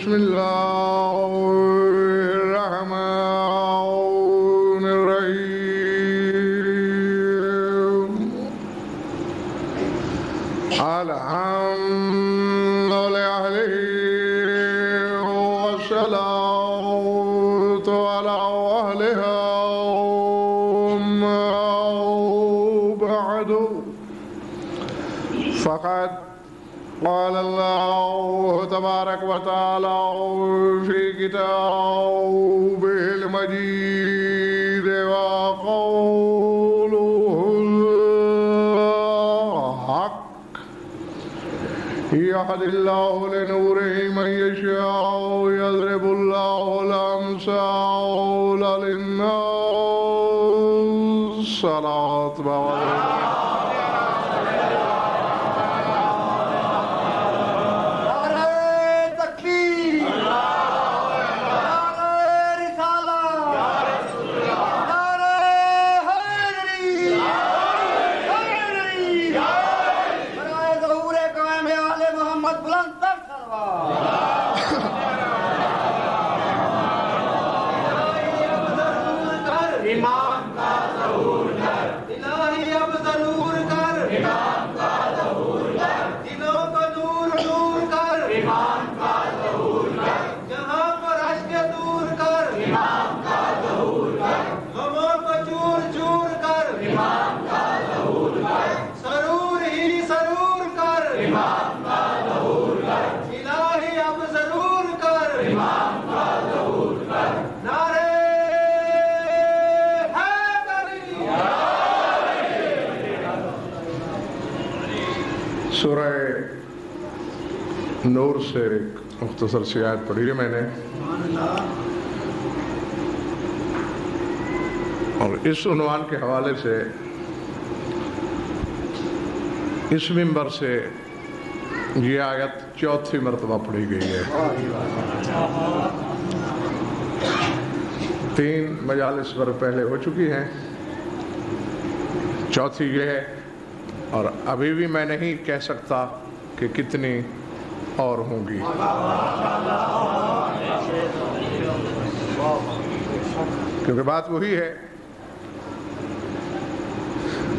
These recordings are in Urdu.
بسم الله الرحمن الرحيم الحمد لله والصلاة على أهلها بعد فقد قال الله تبارك وتعالى في كتابه المجيد وقوله الحق يهدي الله لنوره من يشاء ويضرب الله الأمثال للناس صلاة وسلام سورہ نور سے ایک مختصر سی آیت پڑھی ہے میں نے، اور اس عنوان کے حوالے سے اس منبر سے یہ آیت چوتھی مرتبہ پڑھی گئی ہے۔ 3 مجالس پر پہلے ہو چکی ہیں، چوتھی یہ ہے، اور ابھی بھی میں نہیں کہہ سکتا کہ کتنی اور ہوں گی۔ کیونکہ بات وہی ہے،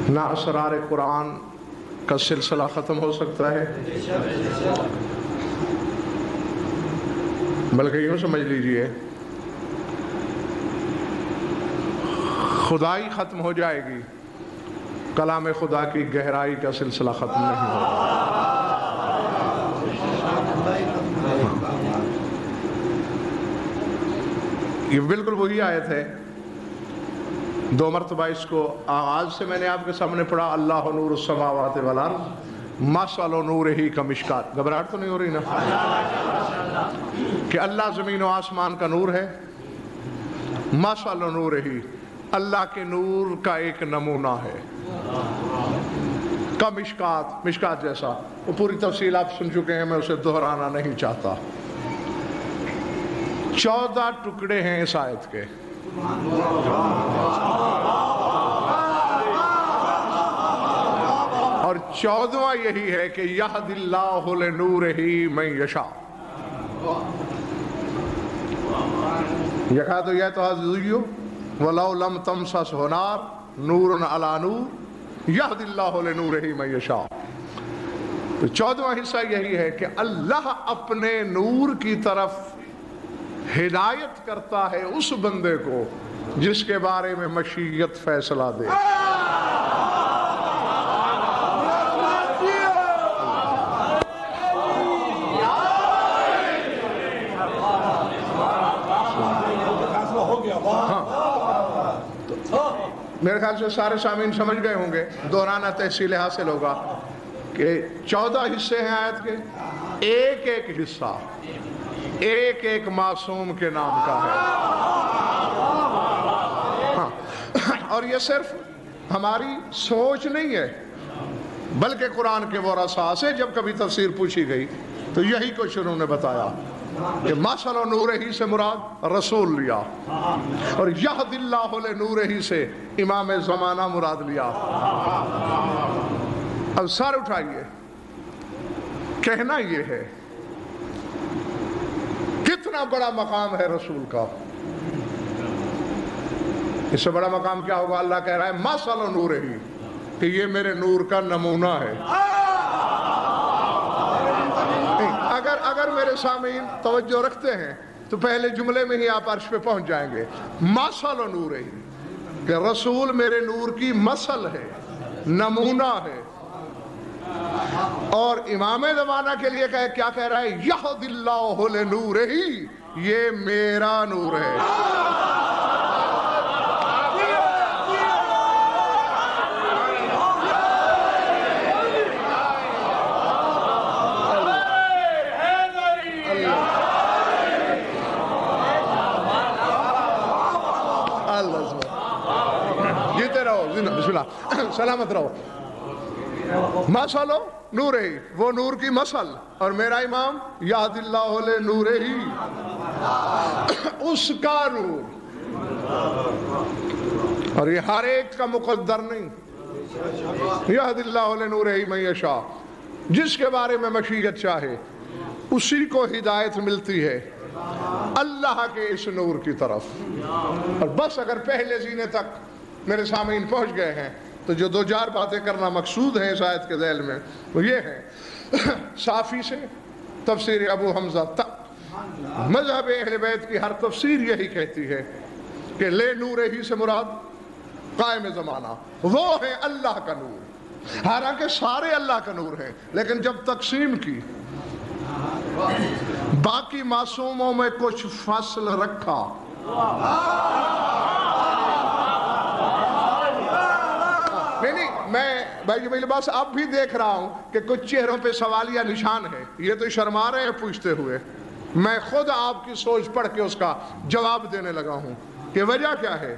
نہ اسرار قرآن کا سلسلہ ختم ہو سکتا ہے، بلکہ یوں سمجھ لیجئے خدائی ختم ہو جائے گی، کلام خدا کی گہرائی کا سلسلہ ختم نہیں ہوگا۔ یہ بالکل وہی آیت ہے، 2 مرتبہ اس کو آغاز سے میں نے آپ کے سامنے پڑھا، اللہ نور السماوات والارض مثل نورہ کمشکات۔ گھبراہٹ تو نہیں ہو رہی نا کہ اللہ زمین و آسمان کا نور ہے، مثل نورہ اللہ کے نور کا ایک نمونہ ہے، کا مشکات، مشکات جیسا۔ وہ پوری تفصیل آپ سن چکے ہیں، میں اسے دہرانا نہیں چاہتا۔ 14 ٹکڑے ہیں اس آیت کے، اور 14واں یہی ہے کہ یہدی اللہ لنورہ من یشاء۔ یکاد یا تہذیو وَلَوْ لَمْ تَمْسَسْهُ نَارٌ نُورٌ عَلَى نُورٍ یہدی اللہ لنورہ من یشاء۔ تو 14واں حصہ یہی ہے کہ اللہ اپنے نور کی طرف ہدایت کرتا ہے اس بندے کو جس کے بارے میں مشیت فیصلہ دے۔ میرے خیال سے سارے سامعین سمجھ گئے ہوں گے، دہرانا تحصیل حاصل ہوگا کہ 14 حصے ہیں آیت کے، ایک ایک حصہ ایک ایک معصوم کے نام کا ہے۔ اور یہ صرف ہماری سوچ نہیں ہے، بلکہ قرآن کے ورثاء سے جب کبھی تفسیر پوچھی گئی تو یہی کچھ انہوں نے بتایا کہ مثل نورہ سے مراد رسول لیا، اور یہدی اللہ لنورہ سے امام زمانہ مراد لیا۔ اب سر اٹھائیے، کہنا یہ ہے کتنا بڑا مقام ہے رسول کا. اس سے بڑا مقام کیا ہوگا؟ اللہ کہہ رہا ہے مثل نورہ، کہ یہ میرے نور کا نمونہ ہے. اگر میرے سامعین توجہ رکھتے ہیں تو پہلے جملے میں ہی آپ عرش پہ پہنچ جائیں گے. مثل نورہ، کہ رسول میرے نور کی مثل ہے، نمونہ ہے. اور امام زمانہ کے لیے کیا کہہ رہا ہے؟ یہد اللہ لنورہ، یہ میرا نور ہے. جیتے رہو، بسم اللہ، سلامت رہو. مثل نور ہی، وہ نور کی مثل، اور میرا امام یہد اللہ لنورہ، اس کا نور. اور یہ ہر ایک کا مقدر نہیں. یہد اللہ لنورہ من یشاء، جس کے بارے میں مشیت چاہے اسی کو ہدایت ملتی ہے اللہ کے اس نور کی طرف. اور بس اگر پہلے زینے تک میرے سامعین پہنچ گئے ہیں تو جو دو چار باتیں کرنا مقصود ہے اس آیت کے ذیل میں وہ یہ ہے، صافی سے تفسیر ابو حمزہ تک مذہب اہل بیت کی ہر تفسیر یہی کہتی ہے کہ لے نورہ ہی سے مراد قائم زمانہ، وہ ہے اللہ کا نور. حالانکہ سارے اللہ کا نور ہیں، لیکن جب تقسیم کی باقی معصوموں میں کچھ فصل رکھا. نہیں، میں بھائی جمیل عباس اب بھی دیکھ رہا ہوں کہ کچھ چہروں پہ سوالیہ نشان ہے. یہ تو شرما رہے ہیں پوچھتے ہوئے. میں خود آپ کی سوچ پڑھ کے اس کا جواب دینے لگا ہوں کہ وجہ کیا ہے.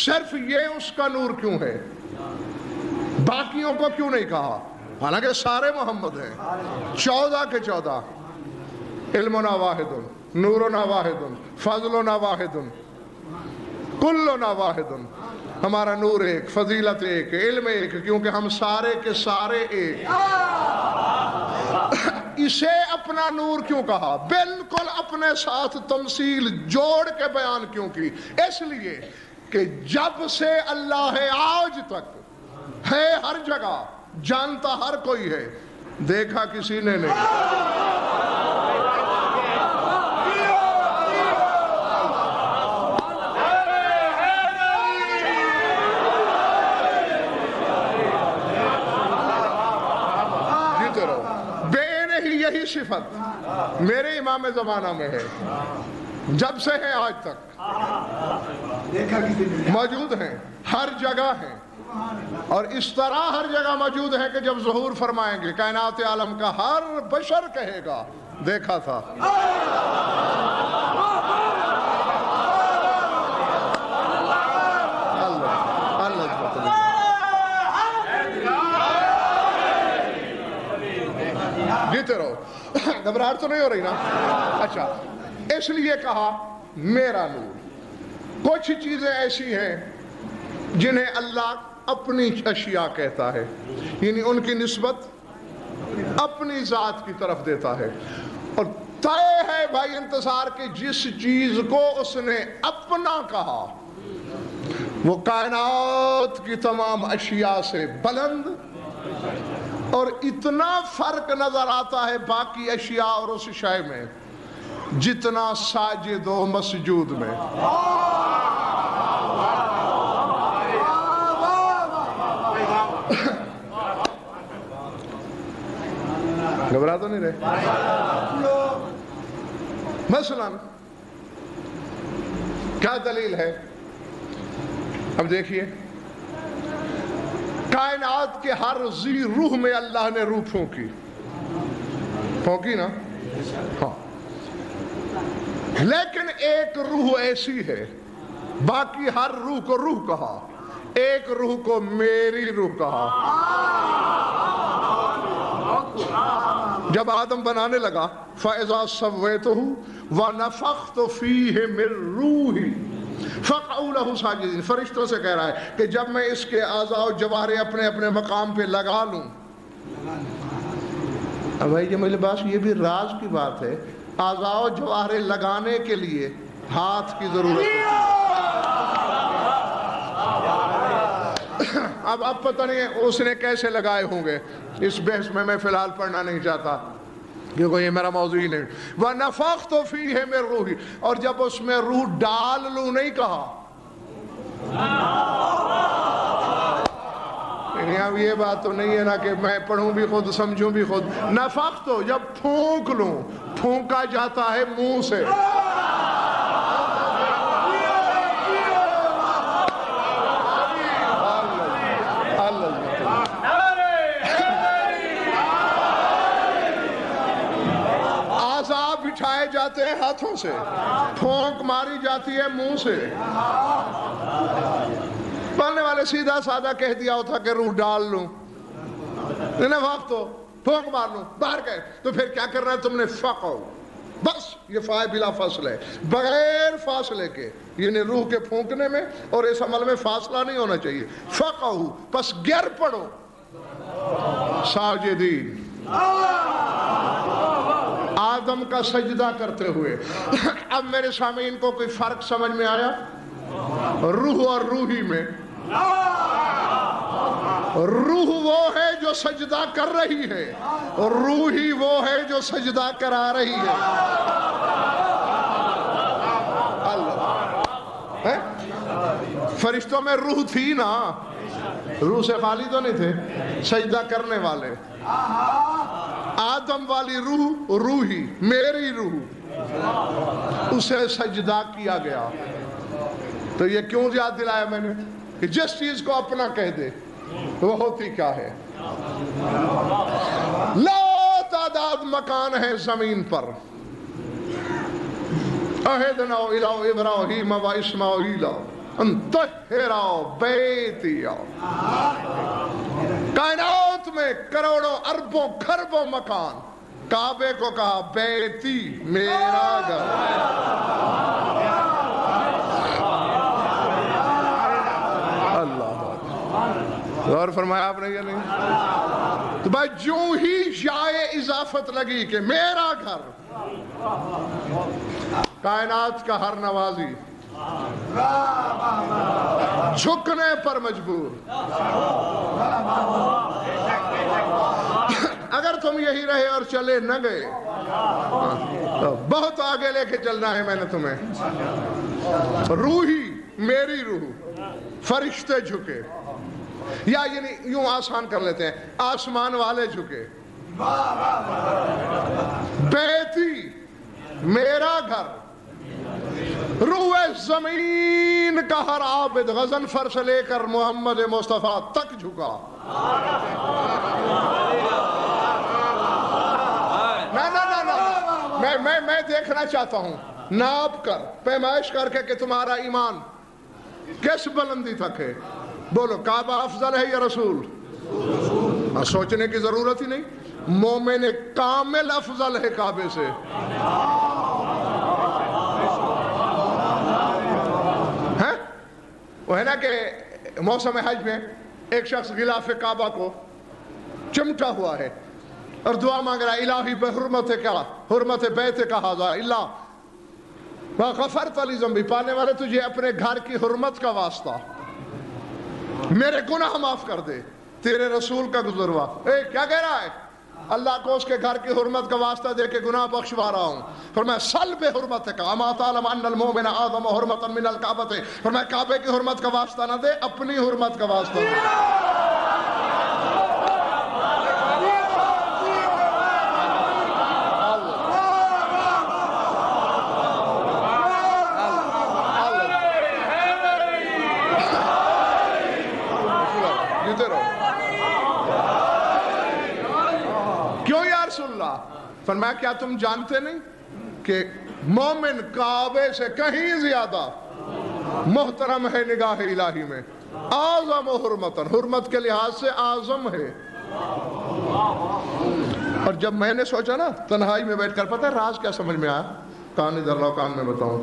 صرف یہ اس کا نور کیوں ہے، باقیوں کو کیوں نہیں کہا؟ حالانکہ سارے محمد ہیں، 14 کے 14. علمنا واحد، نورنا واحد، فضلنا واحد، کلنا واحد. ہمارا نور ایک، فضیلت ایک، علم ایک، کیونکہ ہم سارے کے سارے ایک. اسے اپنا نور کیوں کہا؟ بالکل اپنے ساتھ تمثیل جوڑ کے بیان کیوں کی؟ اس لیے کہ جب سے اللہ ہے آج تک ہے ہر جگہ، جانتا ہر کوئی ہے، دیکھا کسی نے نہیں. یہی صفت میرے امام زمانہ میں ہے، جب سے ہے آج تک موجود ہیں، ہر جگہ ہیں. اور اس طرح ہر جگہ موجود ہے کہ جب ظہور فرمائیں گے کائنات عالم کا ہر بشر کہے گا دیکھا تھا. جیتے رہو، گھبراہٹ تو نہیں ہو رہی نا؟ اچھا، اس لیے کہا میرا نور. کچھ چیزیں ایسی ہیں جنہیں اللہ اپنی اشیاء کہتا ہے، یعنی ان کی نسبت اپنی ذات کی طرف دیتا ہے. اور طے ہے بھائی انتصار کہ جس چیز کو اس نے اپنا کہا وہ کائنات کی تمام اشیاء سے بلند، اور اتنا فرق نظر آتا ہے باقی اشیاء اور اس شے میں جتنا ساجد و مسجود میں. گھبرا تو نہیں رہے؟ مثلا کیا دلیل ہے؟ اب دیکھیے، کائنات کے ہر ذی روح میں اللہ نے روح پھونکی نا؟ ہاں. لیکن ایک روح ایسی ہے، باقی ہر روح کو روح کہا، ایک روح کو میری روح کہا. جب آدم بنانے لگا فَإِذَا سَوَّيْتُهُ وَنَفَخْتُ فِيهِ مِن رُوحِي فَقَعُوا لَهُ سَاجِدِينَ. فرشتوں سے کہہ رہا ہے کہ جب میں اس کے اعضاء و جوارے اپنے اپنے مقام پہ لگا لوں. اب بھائی جمیل عباس یہ بھی راز کی بات ہے اعضاء و جوارح لگانے کے لیے ہاتھ کی ضرورت ہوتی ہے۔ اب پتہ نہیں اس نے کیسے لگائے ہوں گے، اس بحث میں فی الحال پڑھنا نہیں چاہتا کیونکہ یہ میرا موضوع ہی نہیں۔ وَنَفَخْتُ فِيهِ مِن رُوحِي، اور جب اس میں روح ڈال لوں نہیں کہا، اب یہ بات تو نہیں ہے نا کہ میں پڑھوں بھی خود سمجھوں بھی خود۔ نفخت، جب پھونک لوں، پھونکا جاتا ہے منہ سے، اعضاء بٹھائے جاتے ہیں ہاتھوں سے، پھونک ماری جاتی ہے منہ سے۔ پڑھنے والے سیدھا سادہ کہہ دیا ہوتا کہ روح ڈال لوں، نفخت تو پھونک مار لوں، باہر گئے، تو پھر کیا کرنا ہے تم نے؟ فقو، بس یہ فائے بلا فاصلہ ہے، بغیر فاصلے کے، یعنی روح کے پھونکنے میں اور اس عمل میں فاصلہ نہیں ہونا چاہیے۔ فقو، پس گر پڑو ساجدین، آدم کا سجدہ کرتے ہوئے۔ اب میرے سامعین کو کوئی فرق سمجھ میں آیا روح اور روحی میں؟ روح وہ ہے جو سجدہ کر رہی ہے، اور روحی وہ ہے جو سجدہ کرا رہی ہے۔ اللہ، فرشتوں میں روح تھی نا، روح سے خالی تو نہیں تھے سجدہ کرنے والے۔ آدم والی روح، روحی میری روح، اسے سجدہ کیا گیا۔ تو یہ کیوں یاد دلایا میں نے کہ جس چیز کو اپنا کہہ دے وہ ہوتی کیا ہے؟ لا تعداد مکان ہے زمین پر۔ عہدنا الی ابراہیم و اسماعیل ان طہر بیتی، کائنات میں کروڑوں اربوں کھربوں مکان، کعبے کو کہا بیتی، میرا گھر۔ غور فرمایا آپ نے یا نہیں؟ تو بھائی جو ہی جائے اضافت لگی کہ میرا گھر، کائنات کا ہر نوازی جھکنے پر مجبور۔ اگر تم یہی رہے اور چلے نہ گئے تو بہت آگے لے کے چلنا ہے میں نے تمہیں۔ روحی میری روح، فرشتے جھکے، یا یعنی یوں آسان کر لیتے ہیں، آسمان والے جھکے۔ بیتی میرا گھر، روح زمین کا ہر عابد غضنفر سے لے کر محمد مصطفیٰ تک جھکا۔ میں دیکھنا چاہتا ہوں ناپ کر، پیمائش کر کے کہ تمہارا ایمان کس بلندی تک ہے۔ بولو کعبہ افضل ہے یا رسول؟ سوچنے کی ضرورت ہی نہیں، مومن کامل افضل ہے کعبے سے۔ وہ ہے نا کہ موسم حج میں ایک شخص غلاف کعبہ کو چمٹا ہوا ہے اور دعا مانگ رہا ہے، الہی بحرمت کیا، حرمت بیت کا ہذا اللہ وغفرت لی ذنبی، پانے والے تجھے اپنے گھر کی حرمت کا واسطہ میرے گناہ معاف کر دے، تیرے رسول کا گزروا۔ کیا کہہ رہا ہے؟ اللہ کو اس کے گھر کی حرمت کا واسطہ دے کے گناہ بخشوا رہا ہوں۔ فرمایا سل بحرمت کا اما تعلم ان المؤمن اعظم حرمتا من الکعبۃ، فرمایا کعبے کی حرمت کا واسطہ نہ دے، اپنی حرمت کا واسطہ دے۔ فرمایا کیا تم جانتے نہیں کہ مومن کعبے سے کہیں زیادہ محترم ہے نگاہ الہی میں، اعظم حرمتن، حرمت کے لحاظ سے اعظم ہے۔ اور جب میں نے سوچا نا تنہائی میں بیٹھ کر، پتہ ہے راز کیا سمجھ میں آیا؟ کان ادھر لاؤ کان میں بتاؤں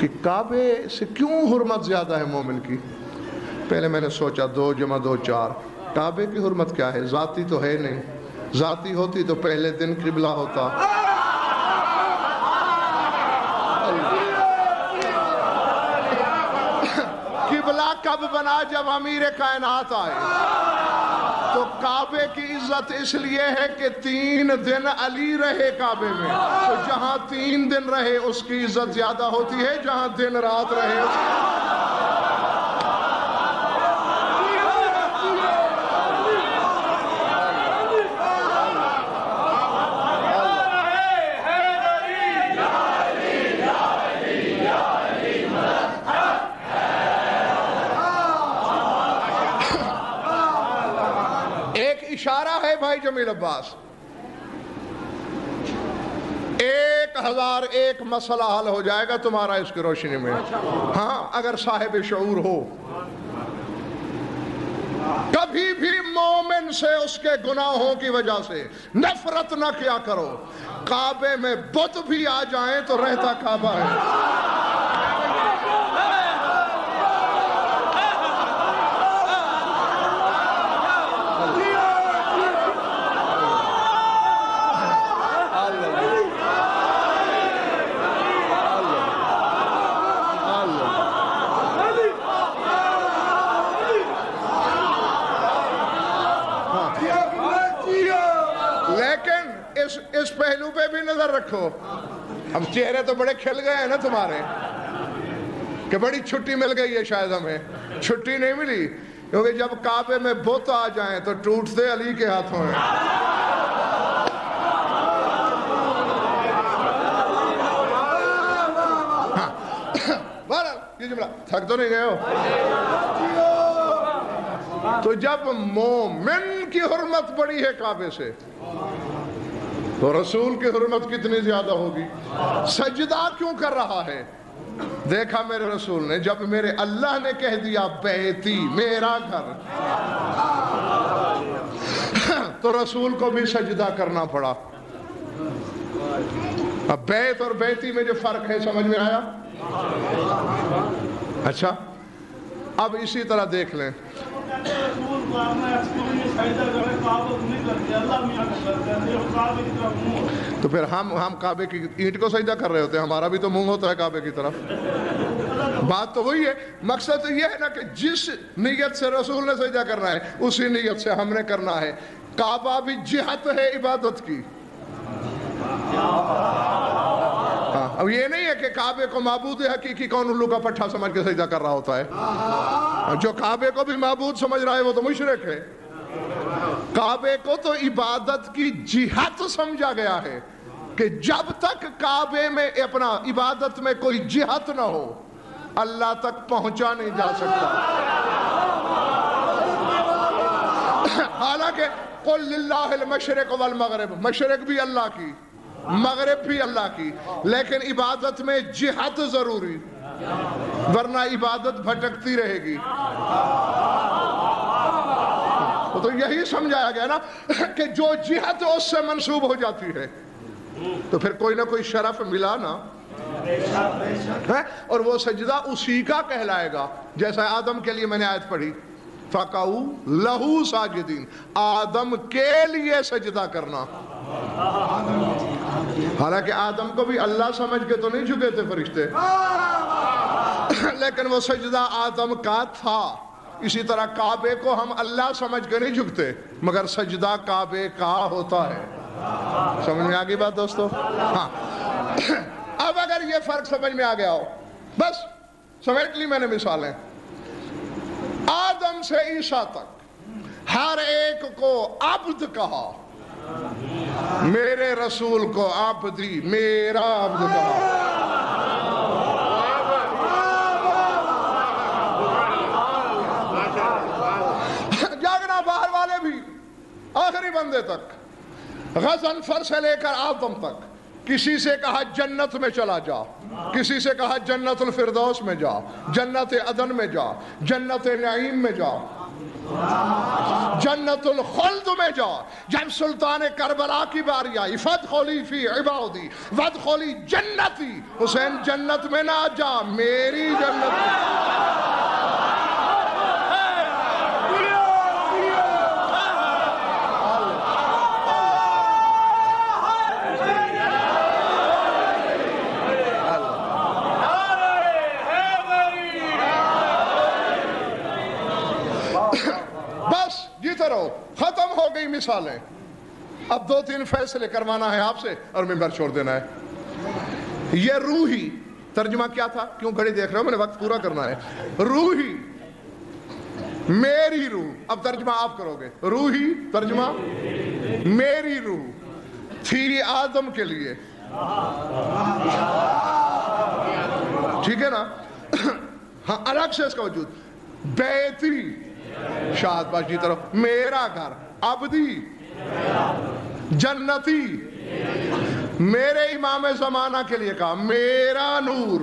کہ کعبے سے کیوں حرمت زیادہ ہے مومن کی۔ پہلے میں نے سوچا 2 + 2 4، کعبے کی حرمت کیا ہے؟ ذاتی تو ہے نہیں، ذاتی ہوتی تو پہلے دن قبلہ ہوتا۔ قبلہ کب بنا؟ جب امیر کائنات آئے۔ تو کعبے کی عزت اس لیے ہے کہ 3 دن علی رہے کعبے میں، تو جہاں 3 دن رہے اس کی عزت زیادہ ہوتی ہے جہاں دن رات رہے اس کی۔ اشارہ ہے بھائی جمیل عباس، 1001 مسئلہ حل ہو جائے گا تمہارا اس کی روشنی میں، ہاں اگر صاحب شعور ہو۔ کبھی بھی مومن سے اس کے گناہوں کی وجہ سے نفرت نہ کیا کرو۔ کعبے میں بت بھی آ جائیں تو رہتا کعبہ ہے۔ اس پہلو پہ بھی نظر رکھو، اب چہرے تو بڑے کھل گئے ہیں نا تمہارے کہ بڑی چھٹی مل گئی ہے، شاید ہمیں چھٹی نہیں ملی، کیونکہ جب کعبے میں بت آ جائیں تو ٹوٹتے علی کے ہاتھوں ہیں۔ بہرحال یہ جملہ تھک تو نہیں گئے ہو؟ تو جب مومن کی حرمت بڑی ہے کعبے سے تو رسول کی حرمت کتنی زیادہ ہوگی۔ سجدہ کیوں کر رہا ہے؟ دیکھا میرے رسول نے، جب میرے اللہ نے کہہ دیا بیتی میرا گھر، تو رسول کو بھی سجدہ کرنا پڑا۔ اب بیت اور بیتی میں جو فرق ہے سمجھ میں آیا؟ اچھا اب اسی طرح دیکھ لیں، تو پھر ہم کعبے کی اینٹ کو سجدہ کر رہے ہوتے ہیں، ہمارا بھی تو منہ ہوتا ہے کعبے کی طرف۔ بات تو وہی ہے، مقصد تو یہ ہے نا کہ جس نیت سے رسول نے سجدہ کرنا ہے اسی نیت سے ہم نے کرنا ہے۔ کعبہ بھی جہت ہے عبادت کی۔ اب یہ نہیں ہے کہ کعبے کو معبود حقیقی کون الو کا پٹھا سمجھ کے سجدہ کر رہا ہوتا ہے۔ جو کعبے کو بھی معبود سمجھ رہا ہے وہ تو مشرک ہے۔ کعبے کو تو عبادت کی جہت سمجھا گیا ہے کہ جب تک کعبے میں اپنا عبادت میں کوئی جہت نہ ہو اللہ تک پہنچا نہیں جا سکتا۔ حالانکہ قل للہ المشرق والمغرب، مشرق بھی اللہ کی مغرب بھی اللہ کی، لیکن عبادت میں جہت ضروری، ورنہ عبادت بھٹکتی رہے گی۔ تو یہی سمجھایا گیا نا کہ جو جہت اس سے منسوب ہو جاتی ہے تو پھر کوئی نہ کوئی شرف ملا نا، اور وہ سجدہ اسی کا کہلائے گا۔ جیسا آدم کے لیے میں نے آیت پڑھی فَقَعُوا لَهُ سَاجِدِينَ، آدم کے لیے سجدہ کرنا۔ حالانکہ آدم کو بھی اللہ سمجھ کے تو نہیں جھکے تھے فرشتے، لیکن وہ سجدہ آدم کا تھا۔ اسی طرح کعبے کو ہم اللہ سمجھ کے نہیں جھکتے، مگر سجدہ کعبے کا ہوتا ہے۔ سمجھ میں آگئی بات دوستو؟ ہاں اب اگر یہ فرق سمجھ میں آ گیا ہو، بس سمیٹ لی میں نے مثالیں۔ آدم سے عیسیٰ تک ہر ایک کو عبد کہا، میرے رسول کو عبدی، میرا عبد کہا۔ جاگنا باہر والے بھی آخری بندے تک، غضنفر سے لے کر آدم تک، کسی سے کہا جنت میں چلا جا، کسی سے کہا جنت الفردوس میں جا، جنت عدن میں جا، جنت نعیم میں جا، جنت الخلد میں جا۔ جب سلطان کربلا کی باری آئی فادخلی فی عبادی وادخلی جنتی، حسین جنت میں نہ جا، میری جنت میں۔ کرو، ختم ہو گئی مثالیں، اب 2-3 فیصلے کروانا ہے آپ سے اور ممبر چھوڑ دینا ہے۔ یہ روحی ترجمہ کیا تھا؟ کیوں گھڑی دیکھ رہے ہو؟ میں نے وقت پورا کرنا ہے۔ روحی، میری روح، اب ترجمہ آپ کرو گے۔ روحی ترجمہ میری روح تھی آدم کے لیے، ٹھیک ہے نا؟ ہاں الگ سے اس کا وجود، بیتی، شاد باش جی طرف، میرا گھر، عبدی، جنتی، میرے امام زمانہ کے لیے کہا میرا نور،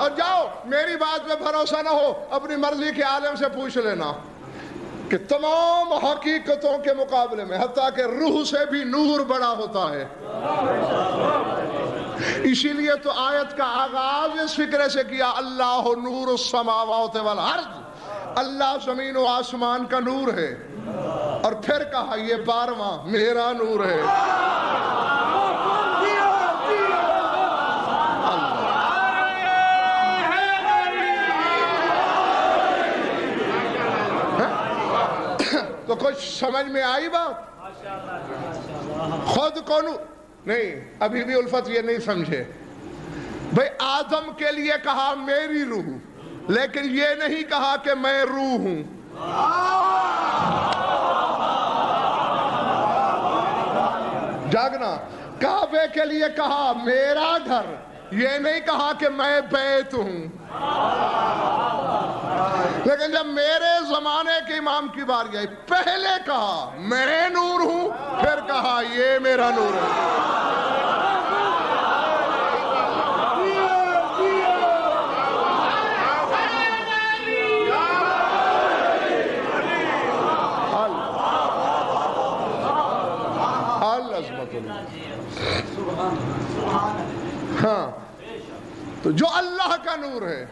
اور جاؤ میری بات میں بھروسہ نہ ہو اپنی مرضی کے عالم سے پوچھ لینا کہ تمام حقیقتوں کے مقابلے میں حتیٰ کہ روح سے بھی نور بڑا ہوتا ہے۔ اسی لیے تو آیت کا آغاز اس فکرے سے کیا، اللہ نور السماوات والارض، اللہ زمین و آسمان کا نور ہے، اور پھر کہا یہ 12واں میرا نور ہے۔ تو کچھ سمجھ میں آئی بات؟ خود کو نہیں، ابھی بھی الفت یہ نہیں سمجھے بھئی، آدم کے لیے کہا میری روح، لیکن یہ نہیں کہا کہ میں روح ہوں۔ جاگنا، کعبے کے لیے کہا میرا گھر، یہ نہیں کہا کہ میں بیت ہوں۔ لیکن جب میرے زمانے کے امام کی باری آئی، پہلے کہا میں نور ہوں، پھر کہا یہ میرا نور ہے۔ ہاں، تو جو اللہ کا نور ہے،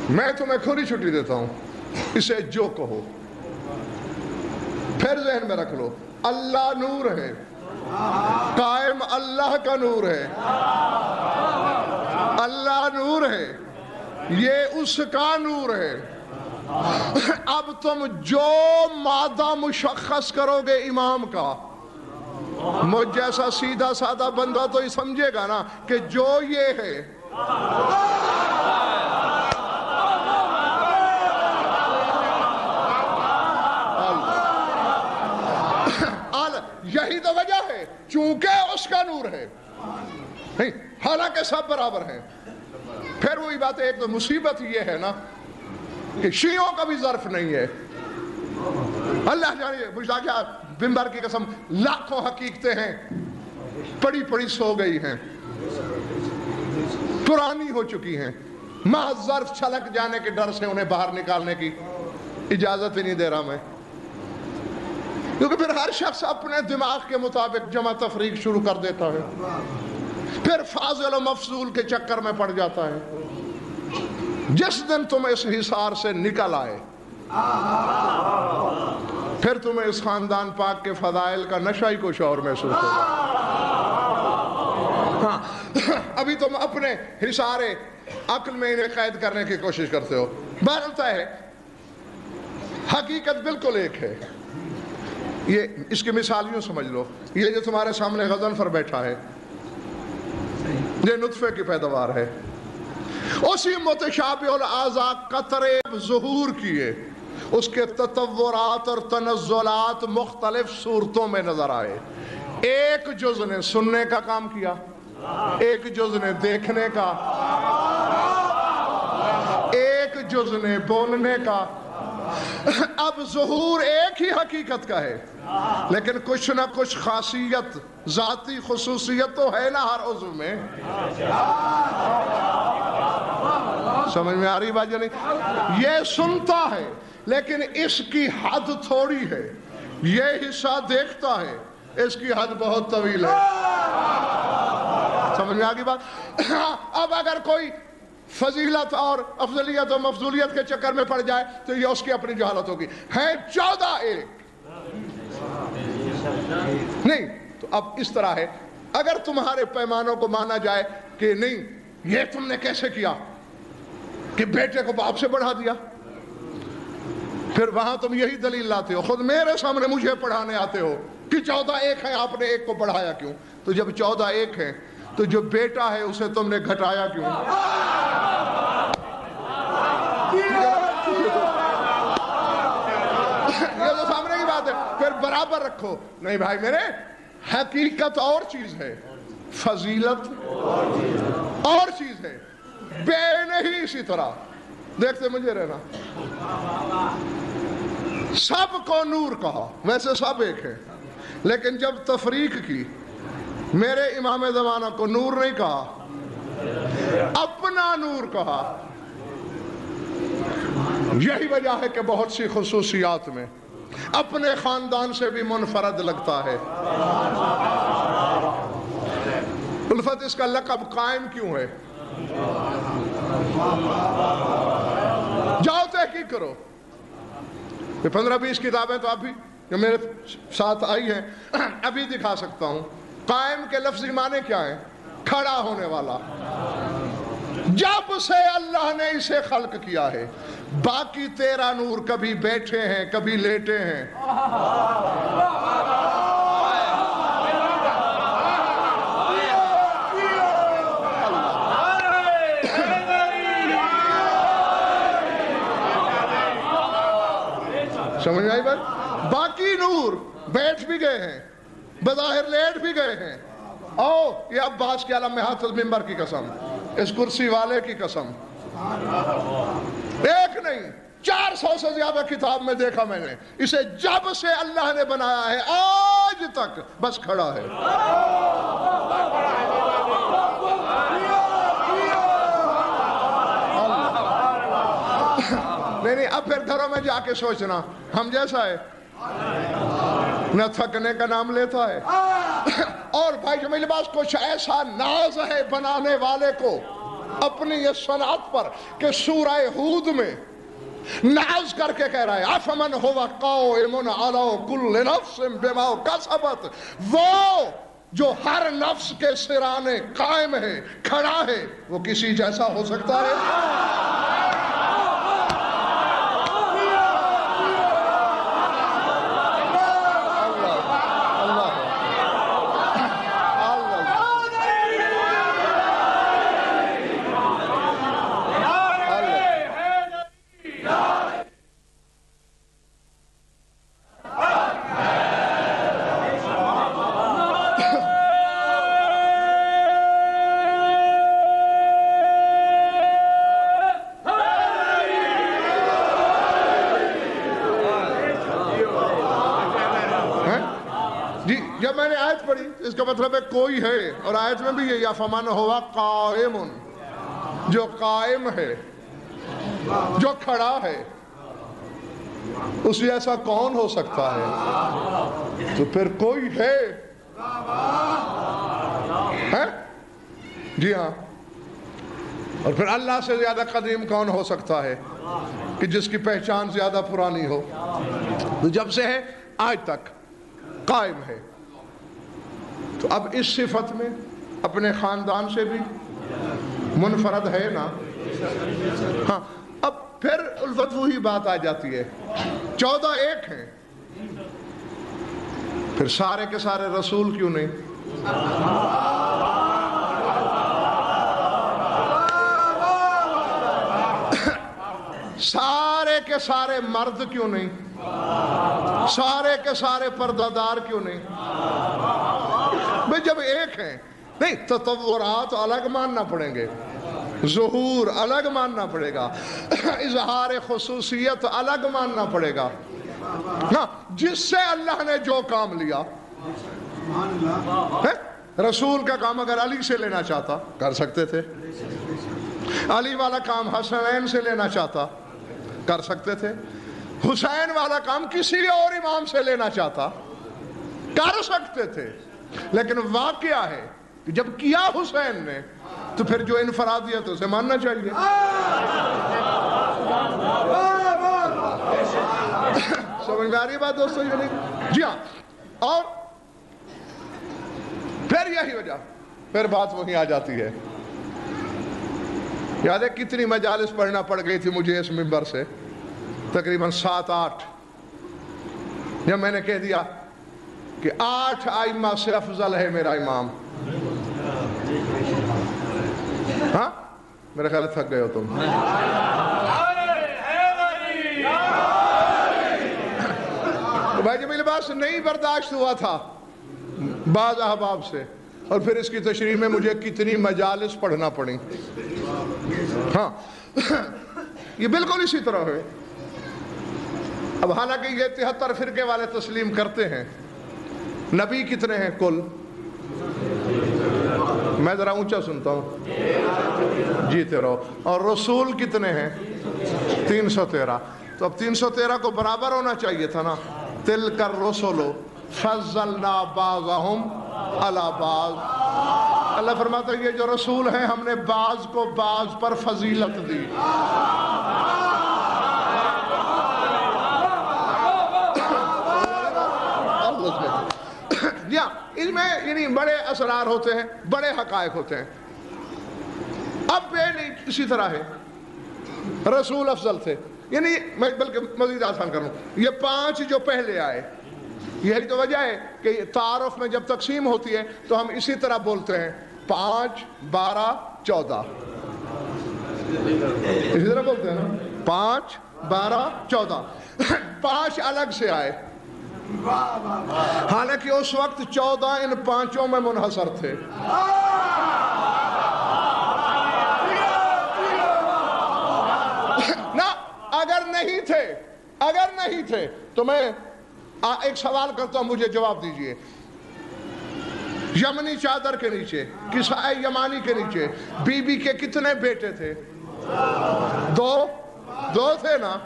میں تمہیں کھلی چھٹی دیتا ہوں، اسے جو کہو، پھر ذہن میں رکھ لو، اللہ نور ہے، قائم اللہ کا نور ہے، اللہ نور ہے، یہ اس کا نور ہے۔ اب تم جو مادہ مشخص کرو گے امام کا، مجھ جیسا سیدھا سادہ بندہ تو یہ سمجھے گا نا کہ جو یہ ہے، یہی تو وجہ ہے چونکہ اس کا نور ہے، نہیں حالانکہ سب برابر ہیں۔ پھر وہی بات ہے، ایک تو مصیبت یہ ہے نا کہ شیعوں کا بھی ظرف نہیں ہے۔ اللہ جانے مجھا کیا بمبر کی قسم لاکھوں حقیقتیں ہیں، پڑی پڑی سو گئی ہیں، پرانی ہو چکی ہیں، محض ظرف چھلک جانے کے ڈر سے انہیں باہر نکالنے کی اجازت ہی نہیں دے رہا میں، کیونکہ پھر ہر شخص اپنے دماغ کے مطابق جمع تفریق شروع کر دیتا ہے، پھر فاضل و مفضول کے چکر میں پڑ جاتا ہے۔ جس دن تم اس حصار سے نکل آئے، پھر تمہیں اس خاندان پاک کے فضائل کا نشہ ہی کچھ اور محسوس ہوگا۔ ہاں، ابھی تم اپنے حصار عقل میں انہیں قید کرنے کی کوشش کرتے ہو۔ بہرحال ہے، حقیقت بالکل ایک ہے۔ یہ اس کی مثال یوں سمجھ لو، یہ جو تمہارے سامنے غضنفر بیٹھا ہے، یہ نطفے کی پیداوار ہے، اسی متشابہ الاعضاء قطرے ظہور کیے، اس کے تطورات اور تنزلات مختلف صورتوں میں نظر آئے۔ ایک جز نے سننے کا کام کیا، ایک جز نے دیکھنے کا، ایک جز نے بولنے کا۔ اب ظہور ایک ہی حقیقت کا ہے، لیکن کچھ نہ کچھ خاصیت، ذاتی خصوصیت تو ہے نا ہر عضو میں۔ سمجھ میں آ رہی بات یا نہیں؟ یہ سنتا ہے لیکن اس کی حد تھوڑی ہے، یہ حصہ دیکھتا ہے، اس کی حد بہت طویل ہے۔ سمجھ میں آ گئی بات؟ اب اگر کوئی فضیلت اور افضلیت و مفضولیت کے چکر میں پڑ جائے تو یہ اس کی اپنی جہالت ہوگی۔ ہیں 14 ایک نہیں، تو اب اس طرح ہے، اگر تمہارے پیمانوں کو مانا جائے کہ نہیں یہ تم نے کیسے کیا کہ بیٹے کو باپ سے بڑھا دیا؟ پھر وہاں تم یہی دلیل لاتے ہو، خود میرے سامنے مجھے پڑھانے آتے ہو کہ 14 ایک ہے، آپ نے ایک کو بڑھایا کیوں؟ تو جب 14 ایک ہے تو جو بیٹا ہے اسے تم نے گھٹایا کیوں؟ یہ تو سامنے کی بات ہے، پھر برابر رکھو۔ نہیں بھائی میرے، حقیقت اور چیز ہے، فضیلت اور چیز ہے، بے نہیں اسی طرح۔ دیکھتے مجھے رہنا، سب کو نور کہا، ویسے سب ایک ہے، لیکن جب تفریق کی، میرے امام زمانہ کو نور نہیں کہا، اپنا نور کہا۔ یہی وجہ ہے کہ بہت سی خصوصیات میں اپنے خاندان سے بھی منفرد لگتا ہے۔ الفت اس کا لقب قائم کیوں ہے؟ جاؤ تحقیق کرو، 15-20 کتابیں تو ابھی جو میرے ساتھ آئی ہیں ابھی دکھا سکتا ہوں۔ قائم کے لفظی معنی کیا ہے؟ کھڑا ہونے والا۔ جب سے اللہ نے اسے خلق کیا ہے، باقی تیرا نور کبھی بیٹھے ہیں کبھی لیٹے ہیں۔ سمجھ آئی بات؟ باقی نور بیٹھ بھی گئے ہیں، بظاہر لیٹ بھی گئے ہیں۔ یہ عباس کے عالم میں ہاتھ المنبر کی قسم، اس کرسی والے کی قسم، ایک نہیں 400 سے زیادہ کتاب میں دیکھا میں نے، اسے جب سے اللہ نے بنایا ہے آج تک بس کھڑا ہے۔ نہیں اب پھر گھروں میں جا کے سوچنا ہم جیسا ہے، نہ تھکنے کا نام لیتا ہے۔ اور بھائی جمیل عباس کچھ ایسا ناز ہے بنانے والے کو اپنی یہ صنعت پر کہ سورہ ہود میں ناز کر کے کہہ رہا ہے افمن هو قائم علی کل نفس بما کسبت، وہ جو ہر نفس کے سرانے قائم ہے، کھڑا ہے، وہ کسی جیسا ہو سکتا ہے؟ جب میں نے آیت پڑھی اس کا مطلب ہے کوئی ہے، اور آیت میں بھی یہ فمن ہوا قائم، جو قائم ہے، جو کھڑا ہے، اس جیسا کون ہو سکتا ہے؟ تو پھر کوئی ہے؟ جی ہاں۔ اور پھر اللہ سے زیادہ قدیم کون ہو سکتا ہے کہ جس کی پہچان زیادہ پرانی ہو؟ تو جب سے ہے آج تک قائم ہے۔ تو اب اس صفت میں اپنے خاندان سے بھی منفرد ہے نا؟ ہاں، اب پھر الفت وہی بات آ جاتی ہے، 14 ایک ہیں، پھر سارے کے سارے رسول کیوں نہیں؟ سارے کے سارے مرد کیوں نہیں؟ سارے کے سارے پردہ دار کیوں نہیں؟ بھئی جب ایک ہیں، نہیں تطورات الگ ماننا پڑیں گے، ظہور الگ ماننا پڑے گا، اظہار خصوصیت الگ ماننا پڑے گا۔ ہاں، جس سے اللہ نے جو کام لیا، رسول کا کام اگر علی سے لینا چاہتا کر سکتے تھے، علی والا کام حسنین سے لینا چاہتا کر سکتے تھے، حسین والا کام کسی اور امام سے لینا چاہتا کر سکتے تھے، لیکن واقعہ ہے کہ جب کیا حسین نے تو پھر جو انفرادیت اسے ماننا چاہیے۔ سمجھ میں آ رہی بات دوستو؟ یہ نہیں؟ جی ہاں۔ اور پھر یہی وجہ، پھر بات وہیں آ جاتی ہے یاد ہے کتنی مجالس پڑھنا پڑ گئی تھی مجھے اس منبر سے؟ تقریباً 7-8. جب میں نے کہہ دیا کہ 8 ائمہ سے افضل ہے میرا امام. ہاں میرا خیال تھک گئے ہو تم. تو بھائی جمیل عباس نہیں برداشت ہوا تھا بعض احباب سے، اور پھر اس کی تشریح میں مجھے کتنی مجالس پڑھنا پڑی. ہاں یہ بالکل اسی طرح ہے. اب حالانکہ یہ 73 فرقے والے تسلیم کرتے ہیں. نبی کتنے ہیں کل؟ میں ذرا اونچا سنتا ہوں، جیتے رہو. اور رسول کتنے ہیں؟ 313. تو اب 313 کو برابر ہونا چاہیے تھا نا. تلک الرسل فضلنا بعضهم علی بعض. اللہ فرماتا ہے یہ جو رسول ہیں ہم نے بعض کو بعض پر فضیلت دی. اس میں یعنی بڑے اسرار ہوتے ہیں، بڑے حقائق ہوتے ہیں. اب یہ نہیں اسی طرح ہے، رسول افضل تھے. یعنی میں بلکہ مزید آسان کروں، یہ 5 جو پہلے آئے، یہی تو وجہ ہے کہ تعارف میں جب تقسیم ہوتی ہے تو ہم اسی طرح بولتے ہیں 5 12 14. اسی طرح بولتے ہیں نا 5 12 14. 5 الگ سے آئے، حالانکہ اس وقت 14 ان 5 میں منحصر تھے. نہ اگر نہیں تھے تو میں ایک سوال کرتا ہوں، مجھے جواب دیجئے. یمنی چادر کے نیچے، کسائی یمانی کے نیچے بی بی کے کتنے بیٹے تھے؟ 2 تھے نا.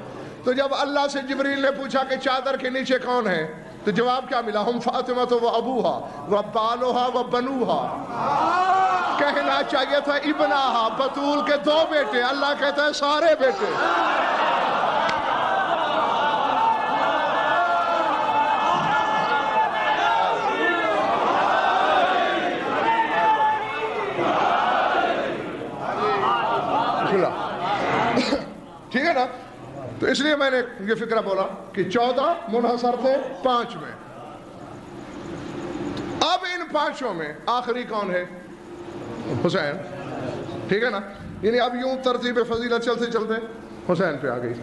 تو جب اللہ سے جبریل نے پوچھا کہ چادر کے نیچے کون ہے تو جواب کیا ملا؟ ہم فاطمہ تو وہ ابوہا وہ بالوہا وہ بنوہا. کہنا چاہیے تھا ابنہا، بطول کے 2 بیٹے. اللہ کہتا ہے سارے بیٹے. ٹھیک ہے نا. تو اس لیے میں نے یہ فکرہ بولا کہ 14 منحصر تھے 5 میں. اب ان 5 میں آخری کون ہے؟ حسین. ٹھیک ہے نا. یعنی اب یوں ترتیب فضیلت چلتے چلتے حسین پہ آ گئی.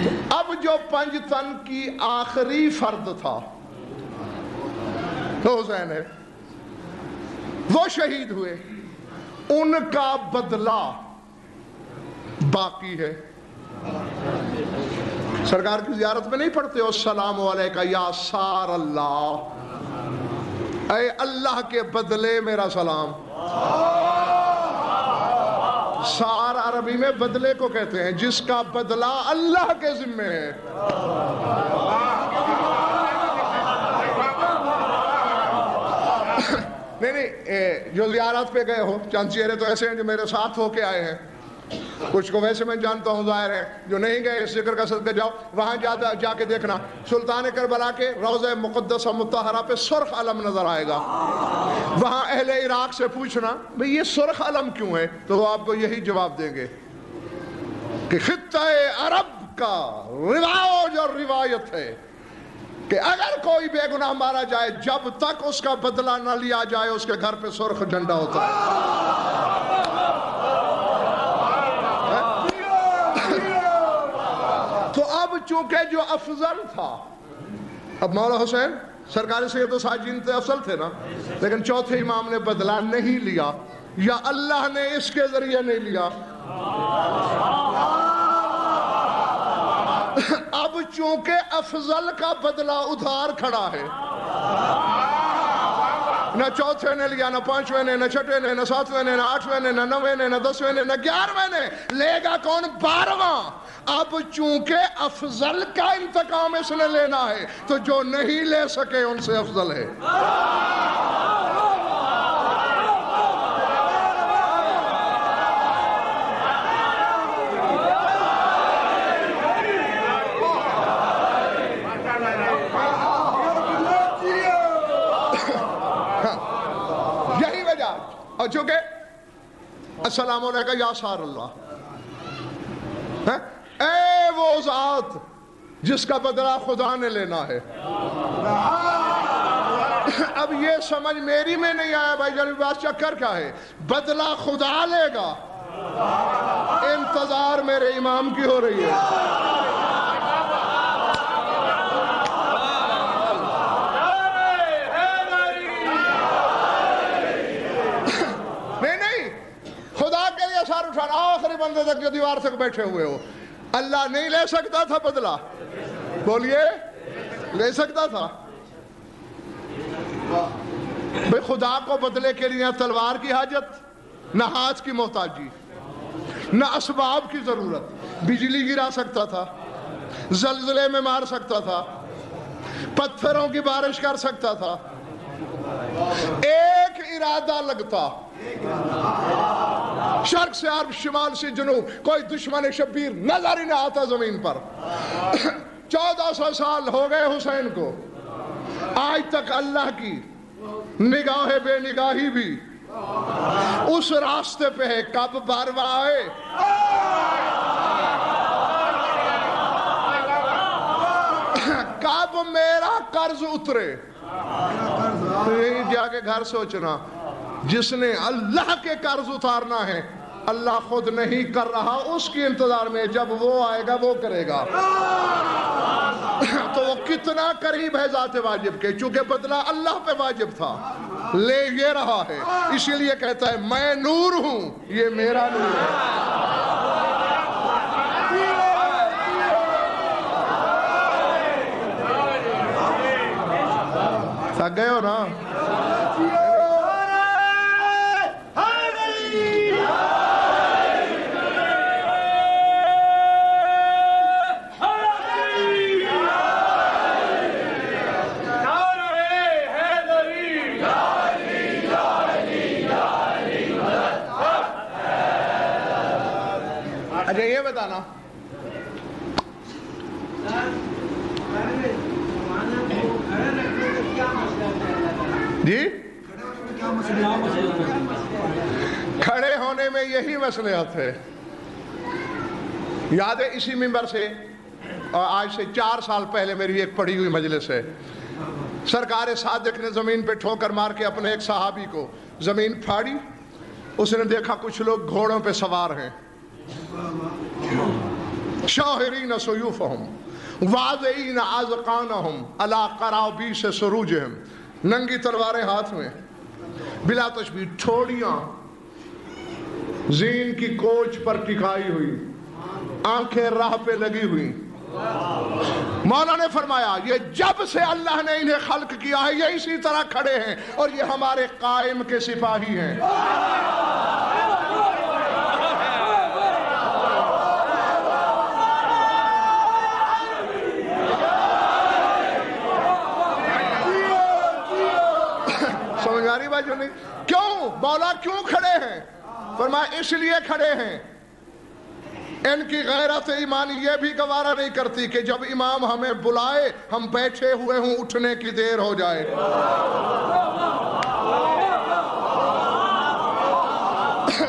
تو اب جو 5 تن کی آخری فرد تھا تو حسین ہے. وہ شہید ہوئے، ان کا بدلہ باقی ہے. سرکار کی زیارت میں نہیں پڑھتے ہو السلام علیکہ یا سار اللہ، اے اللہ کے بدلے میرا سلام. سار عربی میں بدلے کو کہتے ہیں جس کا بدلہ اللہ کے ذمے ہے. نہیں جو زیارت پہ گئے ہو، چند چہرے تو ایسے ہیں جو میرے ساتھ ہو کے آئے ہیں، کچھ کو ویسے میں جانتا ہوں، ظاہر ہے. جو نہیں گئے اس ذکر کا صدقہ جاؤ، وہاں جا کے دیکھنا سلطان کربلا کے روضہ مقدسہ مطہرہ پہ سرخ علم نظر آئے گا. وہاں اہل عراق سے پوچھنا بھئی یہ سرخ علم کیوں ہے، تو وہ آپ کو یہی جواب دیں گے کہ خطہ عرب کا رواج اور روایت ہے کہ اگر کوئی بے گناہ مارا جائے جب تک اس کا بدلہ نہ لیا جائے اس کے گھر پہ سرخ جھنڈا ہوتا ہے. تو اب چونکہ جو افضل تھا، اب مولا حسین سرکار سید و ساجین تھے، افضل تھے نا، لیکن چوتھے امام نے بدلہ نہیں لیا، یا اللہ نے اس کے ذریعے نہیں لیا. اب چونکہ افضل کا بدلہ ادھار کھڑا ہے، نہ چوتھے نے لیا، نہ 5ویں نے، نہ 6ویں نے، نہ 7ویں نے، نہ 8ویں نے، نہ 9ویں نے، نہ 10ویں نے، نہ 11ویں نے، لے گا کون؟ 12واں. اب چونکہ افضل کا انتقام اس نے لینا ہے تو جو نہیں لے سکے ان سے افضل ہے. یہی وجہ. اور چونکہ السلام علیکم یا سار اللہ. اے وہ ذات جس کا بدلہ خدا نے لینا ہے. اب یہ سمجھ میری میں نہیں آیا بھائی جان، بات چکر کیا ہے؟ بدلہ خدا لے گا، انتظار میرے امام کی ہو رہی ہے. نہیں خدا کے لیے سار اٹھانا، آخری بندے تک جو دیوار تک بیٹھے ہوئے ہو. اللہ نہیں لے سکتا تھا بدلہ؟ بولیے، لے سکتا تھا؟ بھئی خدا کو بدلے کے لیے تلوار کی حاجت، نہ ہاتھ کی محتاجی، نہ اسباب کی ضرورت. بجلی گرا سکتا تھا، زلزلے میں مار سکتا تھا، پتھروں کی بارش کر سکتا تھا. ایک ارادہ لگتا، شرق سے عرب، شمال سے جنوب، کوئی دشمن شبیر نظر ہی نہ آتا زمین پر. 1400 سال ہو گئے حسین کو، آج تک اللہ کی نگاہ بے نگاہی بھی اس راستے پہ ہے. کب باروا آئے، کب میرا قرض اترے. یہی جا کے گھر سوچنا، جس نے اللہ کے قرض اتارنا ہے اللہ خود نہیں کر رہا، اس کی انتظار میں جب وہ آئے گا وہ کرے گا. تو وہ کتنا قریب ہے ذات واجب کے، چونکہ بدلہ اللہ پہ واجب تھا، لے یہ رہا ہے. اسی لیے کہتا ہے میں نور ہوں، یہ میرا نور ہے. تھک گئے ہو نا؟ اچھا یہ بتانا، جی کھڑے ہونے میں یہی مصلحت ہے. یاد ہے اسی منبر سے، اور آج سے 4 سال پہلے میری ایک پڑھی ہوئی مجلس ہے، سرکار صادق نے زمین پہ ٹھوکر مار کے اپنے ایک صحابی کو زمین پھاڑی. اس نے دیکھا کچھ لوگ گھوڑوں پہ سوار ہیں، شاہرین سیوفہم واضعین اذقانہم علی قرابیس سروجہم، ننگی تلواریں ہاتھ میں، بلا تشبیہ ٹھوڑیاں زین کی کوچ پر ٹکائی ہوئی، آنکھیں راہ پہ لگی ہوئی. مولا نے فرمایا یہ جب سے اللہ نے انہیں خلق کیا ہے یہ اسی طرح کھڑے ہیں، اور یہ ہمارے قائم کے سپاہی ہیں. سمجھاری بات جو نہیں، کیوں مولا کیوں کھڑے ہیں؟ فرمایا اس لیے کھڑے ہیں، ان کی غیرت ایمانی یہ بھی گوارا نہیں کرتی کہ جب امام ہمیں بلائے ہم بیٹھے ہوئے ہوں، اٹھنے کی دیر ہو جائے.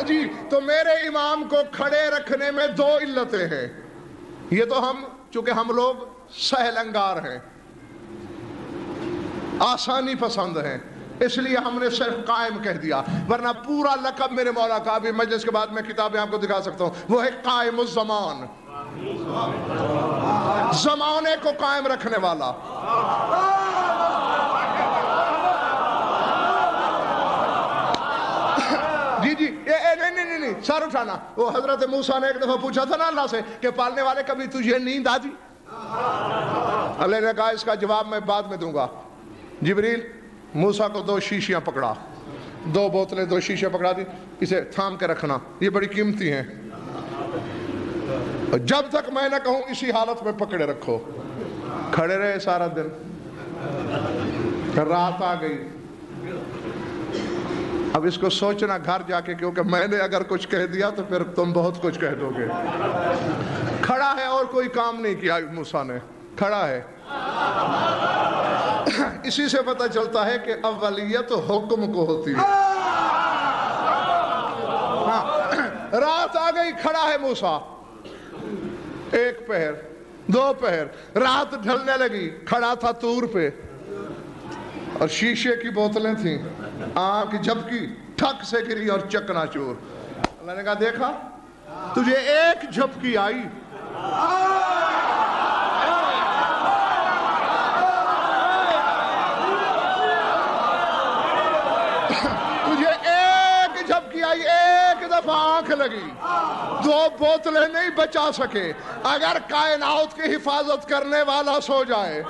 جی تو میرے امام کو کھڑے رکھنے میں 2 علتیں ہیں. یہ تو ہم چونکہ ہم لوگ سہل انگار ہیں، آسانی پسند ہیں، اس لیے ہم نے صرف قائم کہہ دیا، ورنہ پورا لقب میرے مولا کا، ابھی مجلس کے بعد میں کتابیں آپ کو دکھا سکتا ہوں، وہ ہے قائم الزمان، زمانے کو قائم رکھنے والا. جی جی نہیں سر اٹھانا. وہ حضرت موسیٰ نے ایک دفعہ پوچھا تھا نا اللہ سے کہ پالنے والے کبھی تجھے نیند آتی؟ اللہ نے کہا اس کا جواب میں بعد میں دوں گا. جبریل موسیٰ کو 2 شیشیاں پکڑا، 2 بوتلیں 2 شیشیاں پکڑا دی، اسے تھام کے رکھنا، یہ بڑی قیمتی ہیں، جب تک میں نہ کہوں اسی حالت میں پکڑے رکھو. کھڑے رہے سارا دن، رات آ گئی. اب اس کو سوچنا گھر جا کے، کیونکہ میں نے اگر کچھ کہہ دیا تو پھر تم بہت کچھ کہہ دو گے. کھڑا ہے اور کوئی کام نہیں کیا موسیٰ نے، کھڑا ہے. اسی سے پتہ چلتا ہے کہ اولیت حکم کو ہوتی ہے. رات آ گئی، کھڑا ہے موسیٰ، ایک پہر، دو پہر، رات ڈھلنے لگی، کھڑا تھا طور پہ اور شیشے کی بوتلیں تھیں، آنکھ جھپکی، ٹھک سے گری اور چکنا چور۔ اللہ نے کہا دیکھا تجھے ایک جھپکی آئی، تجھے ایک جھپکی آئی، ایک دفعہ آنکھ لگی، دو بوتلیں نہیں بچا سکے۔ اگر کائنات کی حفاظت کرنے والا سو جائے،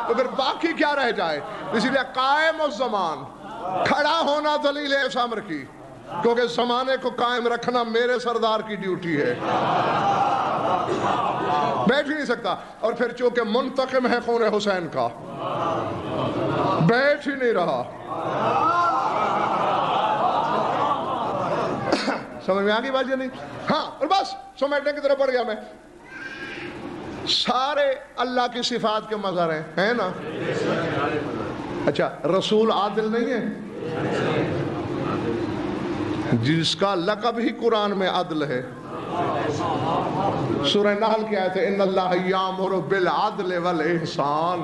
تو پھر باقی کیا رہ جائے؟ اسی لیے قائم الزمان، کھڑا ہونا دلیل ہے اس امر کی، کیونکہ زمانے کو قائم رکھنا میرے سردار کی ڈیوٹی ہے، بیٹھ ہی نہیں سکتا۔ اور پھر چونکہ منتقم ہے خون حسین کا، بیٹھ ہی نہیں رہا۔ سمجھ میں آگئی بات یا نہیں؟ ہاں، اور بس سمیٹنے کی طرف بڑھ گیا میں۔ سارے اللہ کی صفات کے مظہر ہیں نا؟ اچھا، رسول عادل نہیں ہے؟ جس کا لقب ہی قرآن میں عدل ہے۔ سورہ نحل کی آیت ہے ان اللہ یامر بالعدل والاحسان،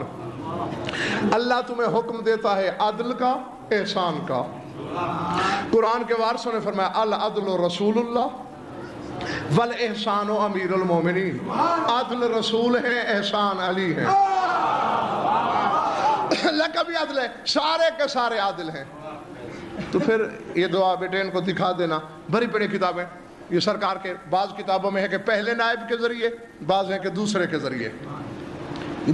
اللہ تمہیں حکم دیتا ہے عدل کا، احسان کا۔ قرآن کے وارثوں نے فرمایا العدل رسول اللہ والاحسان امیر المومنین، عدل رسول ہے، احسان علی ہے، لقب عدل ہے، سارے کے سارے عادل ہیں۔ تو پھر یہ دعا بیٹے ان کو دکھا دینا، بڑی بڑی کتابیں، یہ سرکار کے بعض کتابوں میں ہے کہ پہلے نائب کے ذریعے، بعض ہیں کہ دوسرے کے ذریعے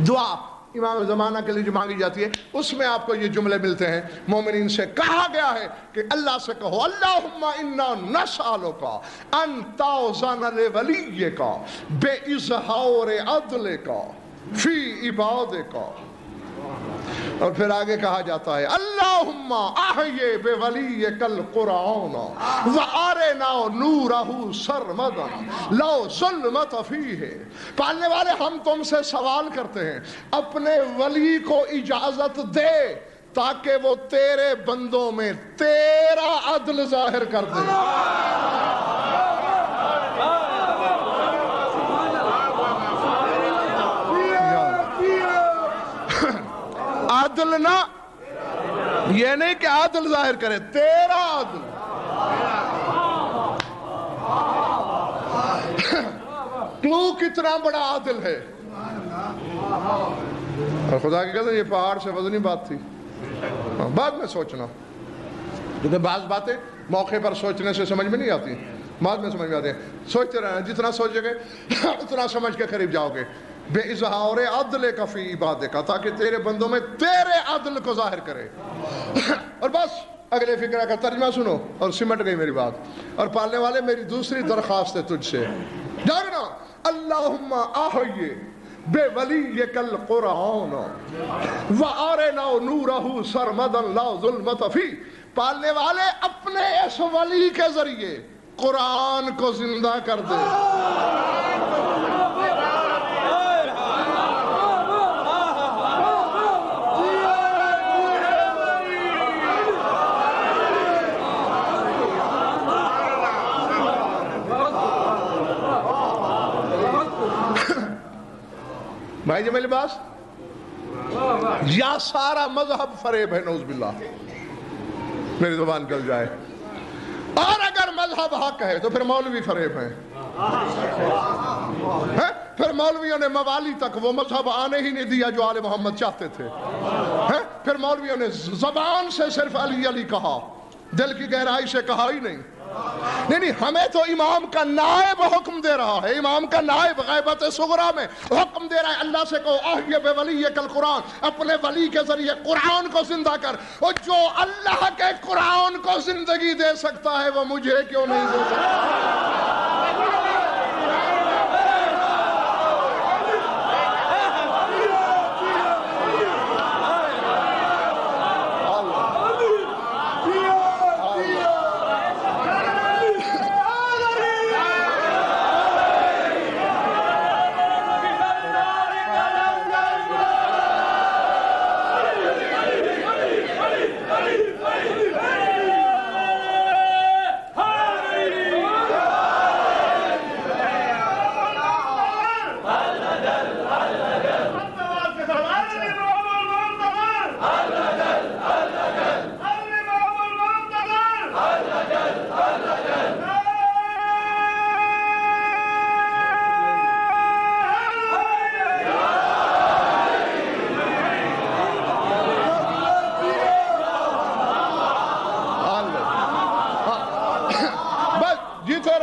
دعا امام زمانہ کے لیے جو مانگی جاتی ہے، اس میں آپ کو یہ جملے ملتے ہیں۔ مومنین سے کہا گیا ہے کہ اللہ سے کہو اللہم انا نسألک ان تعوذن لولیک باظہار عدلک فی عبادک۔ اور پھر آگے کہا جاتا ہے اللہم احیی بولیک القرآن وارنا نورہ سرمدا لا ظلمت فیہ۔ پالنے والے ہم تم سے سوال کرتے ہیں اپنے ولی کو اجازت دے تاکہ وہ تیرے بندوں میں تیرا عدل ظاہر کر دے۔ عدل نہ، یہ نہیں کہ عدل ظاہر کرے، تیرا عدل۔ تو کتنا بڑا عادل ہے۔ اور خدا کی قسم یہ پہاڑ سے وزنی بات تھی، بعد میں سوچنا، کیونکہ بعض باتیں موقع پر سوچنے سے سمجھ میں نہیں آتی، بعد میں سمجھ میں آتے ہیں۔ سوچتے رہنا، جتنا سوچے گے اتنا سمجھ کے قریب جاؤ گے۔ بے اظہار عدل کا فی عبادک، تاکہ تیرے بندوں میں تیرے عدل کو ظاہر کرے۔ اور بس اگلے فقرہ کا ترجمہ سنو اور سمٹ گئی میری بات۔ اور پالنے والے میری دوسری درخواست ہے تجھ سے، جاگنا اللہم احیی بولیک القرآن وارنا نورہ سرمدا لا ظلمت فی۔ پالنے والے اپنے اس ولی کے ذریعے قرآن کو زندہ کر دے۔ بھائی جی میرے پاس یا سارا مذہب فریب ہے، نعوذ باللہ، میری زبان گل جائے۔ اور اگر مذہب حق ہے تو پھر مولوی فریب ہیں، پھر مولویوں نے موالی تک وہ مذہب آنے ہی نہیں دیا جو آل محمد چاہتے تھے، پھر مولویوں نے زبان سے صرف علی علی کہا، دل کی گہرائی سے کہا ہی نہیں۔ نہیں، ہمیں تو امام کا نائب حکم دے رہا ہے، امام کا نائب غیبت صغریٰ میں حکم دے رہا ہے اللہ سے کہو احیی بولیک القرآن، اپنے ولی کے ذریعے قرآن کو زندہ کر۔ اور جو اللہ کے قرآن کو زندگی دے سکتا ہے وہ مجھے کیوں نہیں دے سکتا؟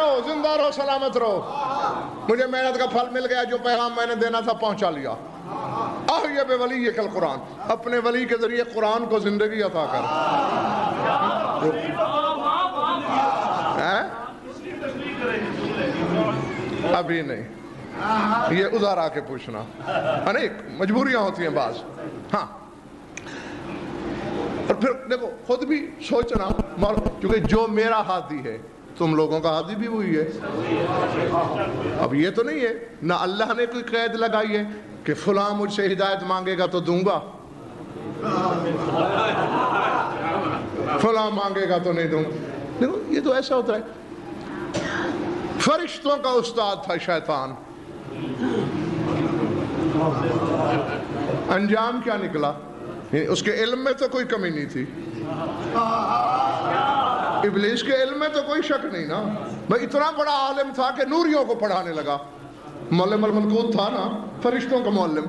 رہو، زندہ رہو، سلامت رہو، مجھے محنت کا پھل مل گیا، جو پیغام میں نے دینا تھا پہنچا لیا۔ احیی بولیک القرآن، اپنے ولی کے ذریعے قرآن کو زندگی عطا کر۔ ابھی نہیں، یہ ادھر آ کے پوچھنا، انیک مجبوریاں ہوتی ہیں بعض۔ ہاں، اور پھر دیکھو خود بھی سوچنا، کیونکہ جو میرا ہادی ہے تم لوگوں کا ہادی بھی وہی ہے۔ اب یہ تو نہیں ہے، نہ اللہ نے کوئی قید لگائی ہے کہ فلاں مجھ سے ہدایت مانگے گا تو دوں گا، فلاں مانگے گا تو نہیں دوں گا۔ دیکھو یہ تو ایسا ہوتا ہے، فرشتوں کا استاد تھا شیطان، انجام کیا نکلا؟ اس کے علم میں تو کوئی کمی نہیں تھی، ابلیس کے علم میں تو کوئی شک نہیں نا بھائی، اتنا بڑا عالم تھا کہ نوریوں کو پڑھانے لگا، معلم الملکوت تھا نا، فرشتوں کا معلم۔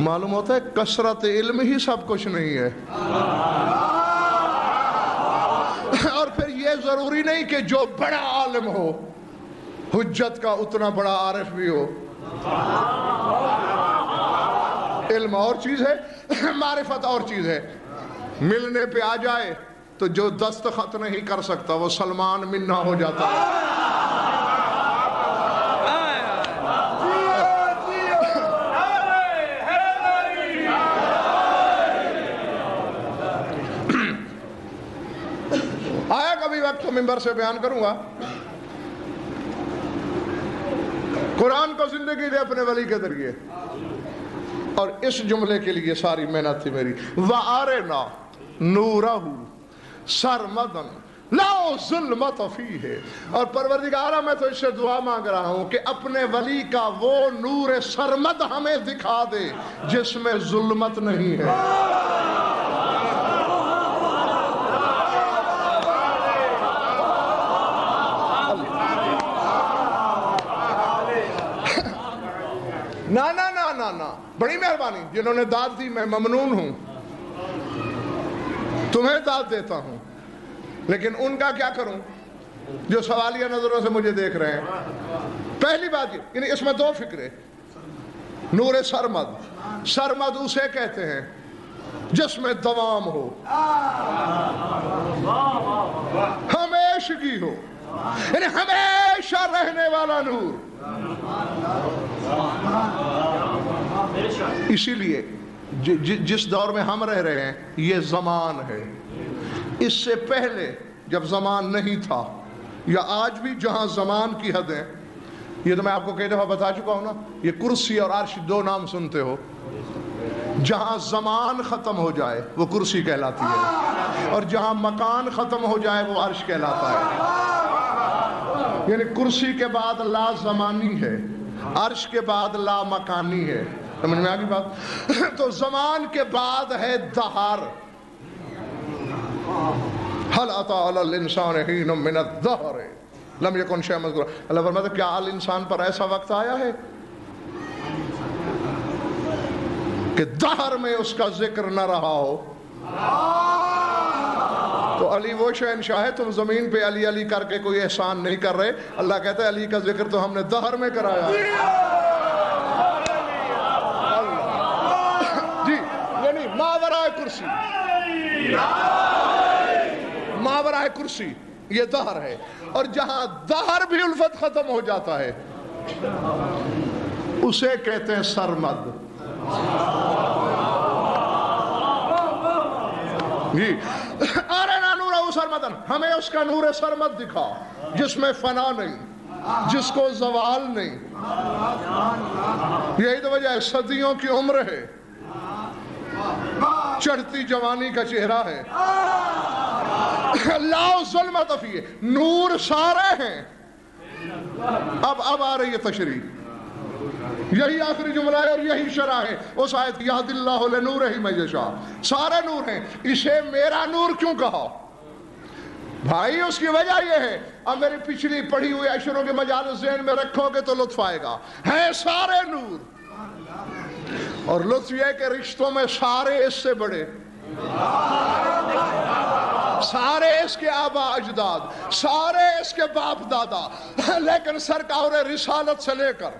معلوم ہوتا ہے کثرت علم ہی سب کچھ نہیں ہے، اور پھر یہ ضروری نہیں کہ جو بڑا عالم ہو حجت کا اتنا بڑا عارف بھی ہو۔ علم اور چیز ہے، معرفت اور چیز ہے۔ ملنے پہ آ جائے تو جو دستخط نہیں کر سکتا وہ سلمان منا ہو جاتا ہے۔ آیا کبھی وقت تو ممبر سے بیان کروں گا، قرآن کو زندگی دے اپنے ولی کے ذریعے، اور اس جملے کے لیے ساری محنت تھی میری، وَأَرِنَا نُورَهُ سَرْمَدًا لَا ظُلْمَةَ فِيهِ، اور پروردگارہ میں تو اس سے دعا مانگ رہا ہوں کہ اپنے ولی کا وہ نور سرمد ہمیں دکھا دے جس میں ظلمت نہیں ہے۔ نا نا نا نا نا، بڑی مہربانی، جنہوں نے داد دی میں ممنون ہوں، تمہیں داد دیتا ہوں، لیکن ان کا کیا کروں جو سوالیہ نظروں سے مجھے دیکھ رہے ہیں۔ پہلی بات یہ، یعنی اس میں دو فکرے، نور سرمد، سرمد اسے کہتے ہیں جس میں دوام ہو، ہمیشگی ہو، یعنی ہمیشہ رہنے والا نور۔ اسی لیے جس دور میں ہم رہ رہے ہیں یہ زمان ہے، اس سے پہلے جب زمان نہیں تھا، یا آج بھی جہاں زمان کی حد ہے، یہ تو میں آپ کو کئی دفعہ بتا چکا ہوں نا، یہ کرسی اور عرش دو نام سنتے ہو، جہاں زمان ختم ہو جائے وہ کرسی کہلاتی ہے، اور جہاں مکان ختم ہو جائے وہ عرش کہلاتا ہے۔ یعنی کرسی کے بعد لا زمانی ہے، عرش کے بعد لا مکانی ہے، سمجھ میں آگئی بات؟ تو زمان کے بعد ہے دہر، حل اتی علی الانسان حین من الدہر لم یکن شیئا مذکورا۔ اللہ فرماتا ہے کیا الانسان پر ایسا وقت آیا ہے کہ دہر میں اس کا ذکر نہ رہا ہو؟ تو علی وہ شہنشاہ ہے، تم زمین پہ علی علی کر کے کوئی احسان نہیں کر رہے۔ اللہ کہتا ہے علی کا ذکر تو ہم نے دہر میں کرایا ہے۔ جی یعنی ماورائے کرسی، ماورائے کرسی یہ دہر ہے، اور جہاں دہر بھی الفت ختم ہو جاتا ہے اسے کہتے ہیں سرمد۔ جی آرنا نورہ سرمدن، ہمیں اس کا نور سرمد دکھا جس میں فنا نہیں، جس کو زوال نہیں۔ یہی تو وجہ ہے صدیوں کی عمر ہے، چڑھتی جوانی کا چہرہ ہے، لا ظلمت فیہ، نور سارے ہیں۔ اب آ رہی ہے تشریح، یہی آخری جملہ ہے اور یہی شرح ہے اس آیت یہد اللہ لنورہ من یشاء، سارے نور ہیں، اسے میرا نور کیوں کہا؟ بھائی اس کی وجہ یہ ہے، اب میری پچھلی پڑھی ہوئی عشروں کے مجالس ذہن میں رکھو گے تو لطف آئے گا، ہیں سارے نور، اور لطف یہ ہے کہ رشتوں میں سارے اس سے بڑے۔ سارے اس کے آبا اجداد، سارے اس کے باپ دادا، لیکن سرکار رسالت سے لے کر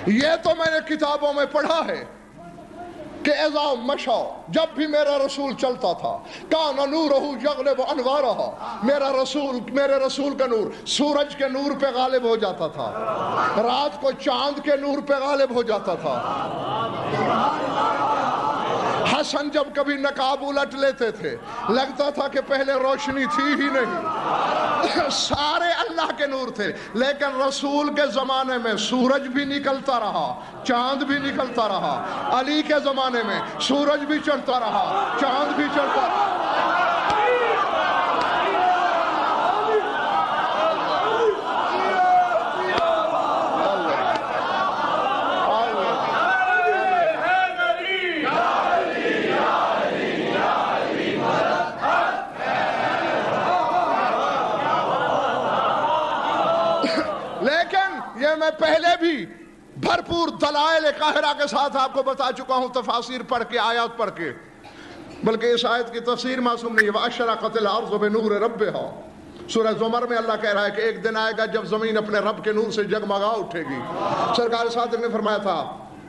یہ تو میں نے کتابوں میں پڑھا ہے کہ اذا مشا، جب بھی میرا رسول چلتا تھا، کان نورہ یغلب انوارہا، میرے رسول کا نور سورج کے نور پہ غالب ہو جاتا تھا، رات کو چاند کے نور پہ غالب ہو جاتا تھا۔ حسن جب کبھی نقاب الٹ لیتے تھے لگتا تھا کہ پہلے روشنی تھی ہی نہیں، سارے اللہ کے نور تھے، لیکن رسول کے زمانے میں سورج بھی نکلتا رہا، چاند بھی نکلتا رہا، علی کے زمانے میں سورج بھی چڑھتا رہا، چاند بھی چڑھتا رہا۔ میں پہلے بھی بھرپور دلائل قاہرہ کے ساتھ آپ کو بتا چکا ہوں، تفاسیر پڑھ کے، آیات پڑھ کے، بلکہ اس آیت کی تفسیر معصوم نہیں ہے۔ وَأَشْرَقَتِ الْأَرْضُ بِنُورِ رَبِّهَا، سورہ زمر میں اللہ کہہ رہا ہے کہ ایک دن آئے گا جب زمین اپنے رب کے نور سے جگمگا اٹھے گی۔ سرکار صادق نے فرمایا تھا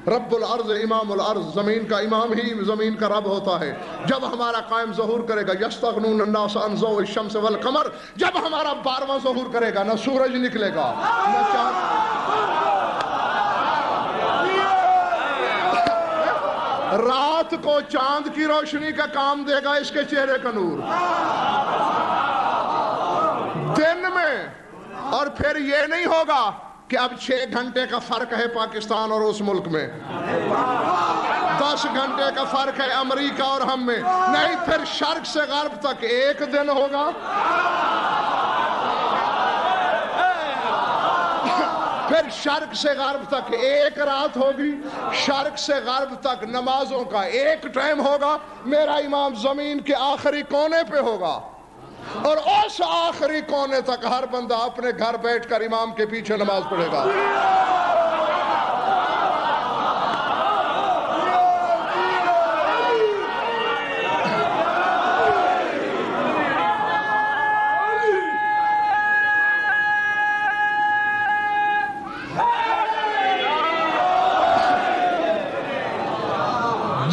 رب الارض امام الارض، زمین کا امام ہی زمین کا رب ہوتا ہے۔ جب ہمارا قائم ظہور کرے گا یستغنون الناس عن ضوء الشمس والقمر، جب ہمارا 12واں ظہور کرے گا نہ سورج نکلے گا نہ چاند، رات کو چاند کی روشنی کا کام دے گا اس کے چہرے کا نور، دن میں، اور پھر یہ نہیں ہوگا کہ اب 6 گھنٹے کا فرق ہے پاکستان اور اس ملک میں، 10 گھنٹے کا فرق ہے امریکہ اور ہم میں، نہیں، پھر شرق سے غرب تک ایک دن ہوگا، پھر شرق سے غرب تک ایک رات ہوگی، شرق سے غرب تک نمازوں کا ایک ٹائم ہوگا، میرا امام زمین کے آخری کونے پہ ہوگا، اور اس آخری کونے تک ہر بندہ اپنے گھر بیٹھ کر امام کے پیچھے نماز پڑھے گا۔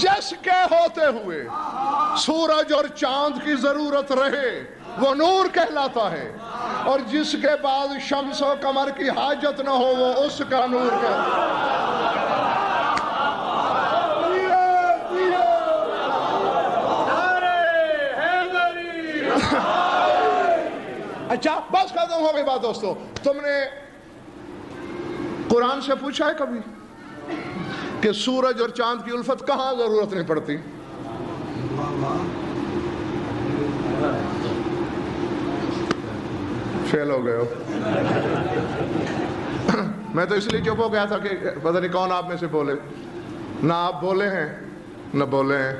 جس کے ہوتے ہوئے سورج اور چاند کی ضرورت رہے وہ نور کہلاتا ہے، اور جس کے بعد شمس و قمر کی حاجت نہ ہو وہ اس کا نور کہلاتا ہے۔ اچھا بس ختم ہو گئی بات دوستو۔ تم نے قرآن سے پوچھا ہے کبھی کہ سورج اور چاند کی الفت کہاں ضرورت نہیں پڑتی؟ فیل ہو گئے ہو۔ میں تو اس لیے چپ ہو گیا تھا کہ پتہ نہیں کون آپ میں سے بولے، نہ آپ بولے ہیں نہ بولے ہیں۔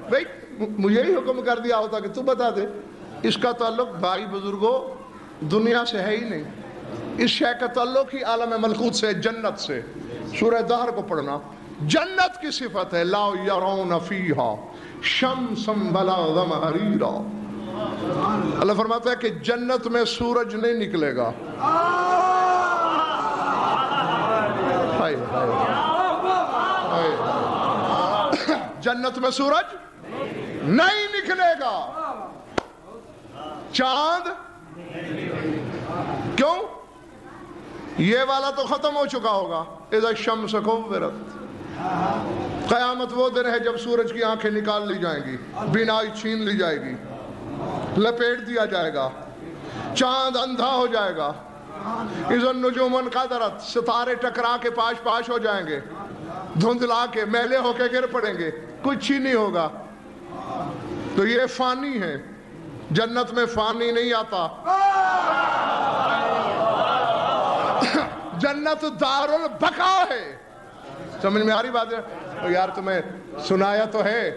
بھائی مجھے ہی حکم کر دیا ہوتا کہ تو بتا دے، اس کا تعلق بھائی بزرگوں دنیا سے ہے ہی نہیں، اس شے کا تعلق ہی عالم ملکوت سے، جنت سے۔ سورہ دہر کو پڑھنا، جنت کی صفت ہے لا یرون فیہا شمسا ولا زمہریرا۔ اللہ فرماتا ہے کہ جنت میں سورج نہیں نکلے گا، جنت میں سورج نہیں نکلے گا، چاند کیوں؟ یہ والا تو ختم ہو چکا ہوگا، اذا الشمس کورت، قیامت وہ دن ہے جب سورج کی آنکھیں نکال لی جائیں گی، بینائی چھین لی جائے گی، لپیٹ دیا جائے گا، چاند اندھا ہو جائے گا، اذا النجوم انقدرت، ستارے ٹکرا کے پاش پاش ہو جائیں گے، دھندلا کے میلے ہو کے گر پڑیں گے، کچھ ہی نہیں ہوگا۔ تو یہ فانی ہے، جنت میں فانی نہیں آتا، جنت دار البقا ہے۔ سمجھ میں آ رہی بات ہے؟ یار تمہیں سنایا تو ہے،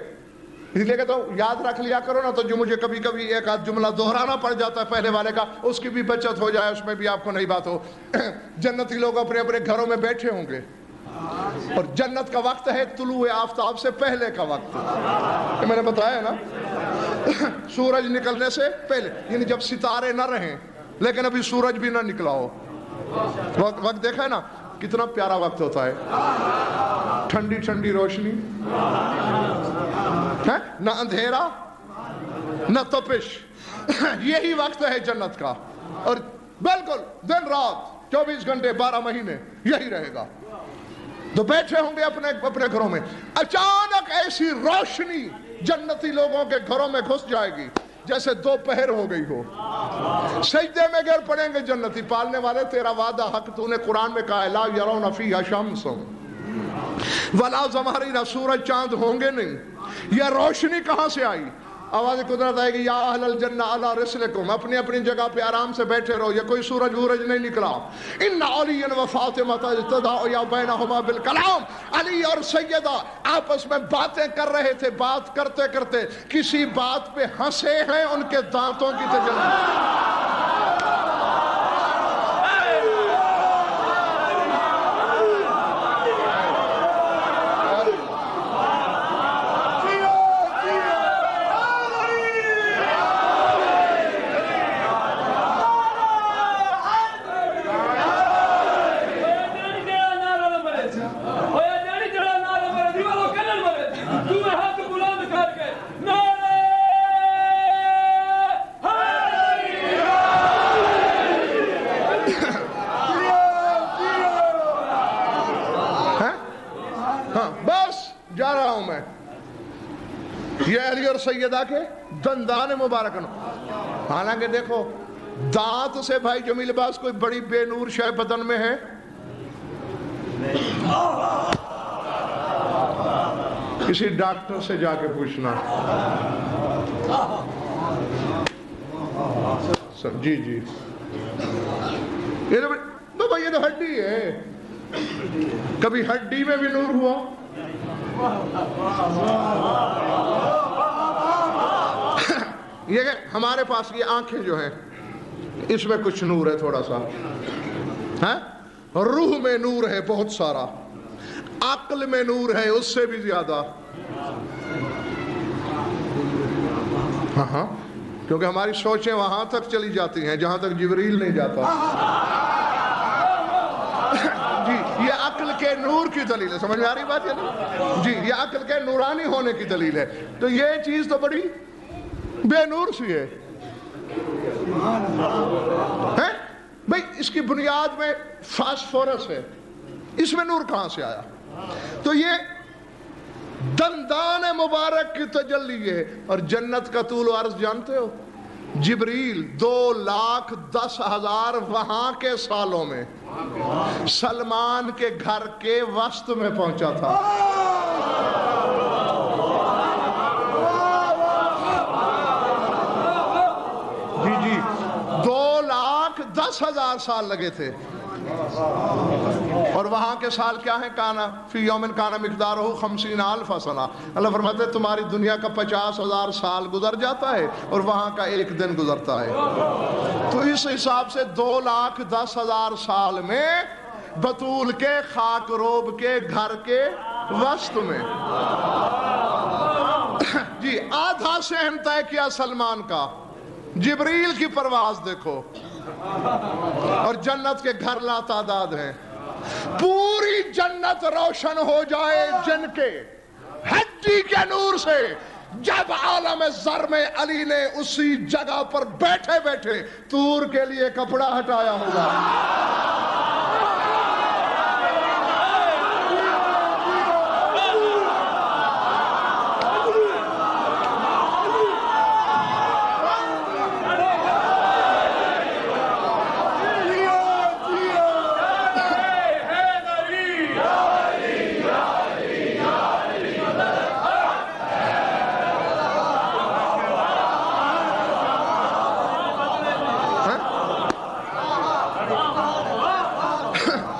اس لیے کہتا ہوں یاد رکھ لیا کرو نا، تو جو مجھے کبھی کبھی ایک آدھ جملہ دہرانا پڑ جاتا ہے پہلے والے کا، اس کی بھی بچت ہو جائے، اس میں بھی آپ کو نئی بات ہو۔ جنتی لوگ اپنے اپنے گھروں میں بیٹھے ہوں گے، اور جنت کا وقت ہے طلوع آفتاب سے پہلے کا وقت، یہ میں نے بتایا نا، سورج نکلنے سے پہلے، یعنی جب ستارے نہ رہیں لیکن ابھی سورج بھی نہ نکلا ہو، وقت دیکھا ہے نا کتنا پیارا وقت ہوتا ہے، ٹھنڈی ٹھنڈی روشنی ہے، نہ اندھیرا نہ تپش، یہی وقت ہے جنت کا، اور بالکل دن رات 24 گھنٹے 12 مہینے یہی رہے گا۔ تو بیٹھے ہوں گے اپنے گھروں میں، اچانک ایسی روشنی جنتی لوگوں کے گھروں میں گھس جائے گی جیسے دوپہر ہو گئی ہو، سجدے میں گر پڑیں گے جنتی، پالنے والے تیرا وعدہ حق، تو نے قرآن میں کہا ہے لا یرون فیہا شمس ولا زمہریرا، سورج چاند ہوں گے نہیں، یہ روشنی کہاں سے آئی؟ آواز قدرت آئے گی یا اہل الجنہ علی رسلکم، اپنی اپنی جگہ پہ آرام سے بیٹھے رہو، یہ کوئی سورج وورج نہیں نکلا۔ ان علی و فاطمہ تدعوا یا بینہما بالکلام، علی اور سیدہ آپس میں باتیں کر رہے تھے، بات کرتے کرتے کسی بات پہ ہنسے ہیں، ان کے دانتوں کی تجلی۔ جا رہا ہوں میں، یہ علی اور سیدہ کے دندان مبارک، حالانکہ دیکھو دانت سے بھائی جمیل عباس کوئی بڑی بے نور شے بدن میں ہے؟ کسی ڈاکٹر سے جا کے پوچھنا، جی جی یہ تو ہڈی ہے، کبھی ہڈی میں بھی نور ہوا؟ یہ ہمارے پاس یہ آنکھیں جو ہیں اس میں کچھ نور ہے تھوڑا سا، روح میں نور ہے بہت سارا، عقل میں نور ہے اس سے بھی زیادہ، ہاں کیونکہ ہماری سوچیں وہاں تک چلی جاتی ہیں جہاں تک جبریل نہیں جاتا۔ جی یہ عقل کے نور کی دلیل ہے، سمجھ میں آ رہی بات ہے نا؟ جی یہ عقل کے نورانی ہونے کی دلیل ہے، تو یہ چیز تو بڑی بے نور سی ہے بھئی، اس کی بنیاد میں فاسفورس ہے، اس میں نور کہاں سے آیا؟ تو یہ دندان مبارک کی تجلی ہے، اور جنت کا طول و عرض جانتے ہو؟ جبریل 2,10,000 وہاں کے سالوں میں سلمان کے گھر کے وسط میں پہنچا تھا۔ جی جی 2,10,000 سال لگے تھے، اور وہاں کے سال کیا ہیں؟ کانا فی یومن کانا مقدارہ 50,000 سنہ، اللہ فرماتے ہیں تمہاری دنیا کا 50,000 سال گزر جاتا ہے اور وہاں کا ایک دن گزرتا ہے، تو اس حساب سے 2,10,000 سال میں بطول کے خاک روب کے گھر کے وسط میں جی آدھا صحن طے کیا سلمان کا، جبریل کی پرواز دیکھو، اور جنت کے گھر لا تعداد ہیں، پوری جنت روشن ہو جائے جن کے ہڈی کے نور سے، جب عالم زر میں علی نے اسی جگہ پر بیٹھے بیٹھے طور کے لیے کپڑا ہٹایا ہوگا۔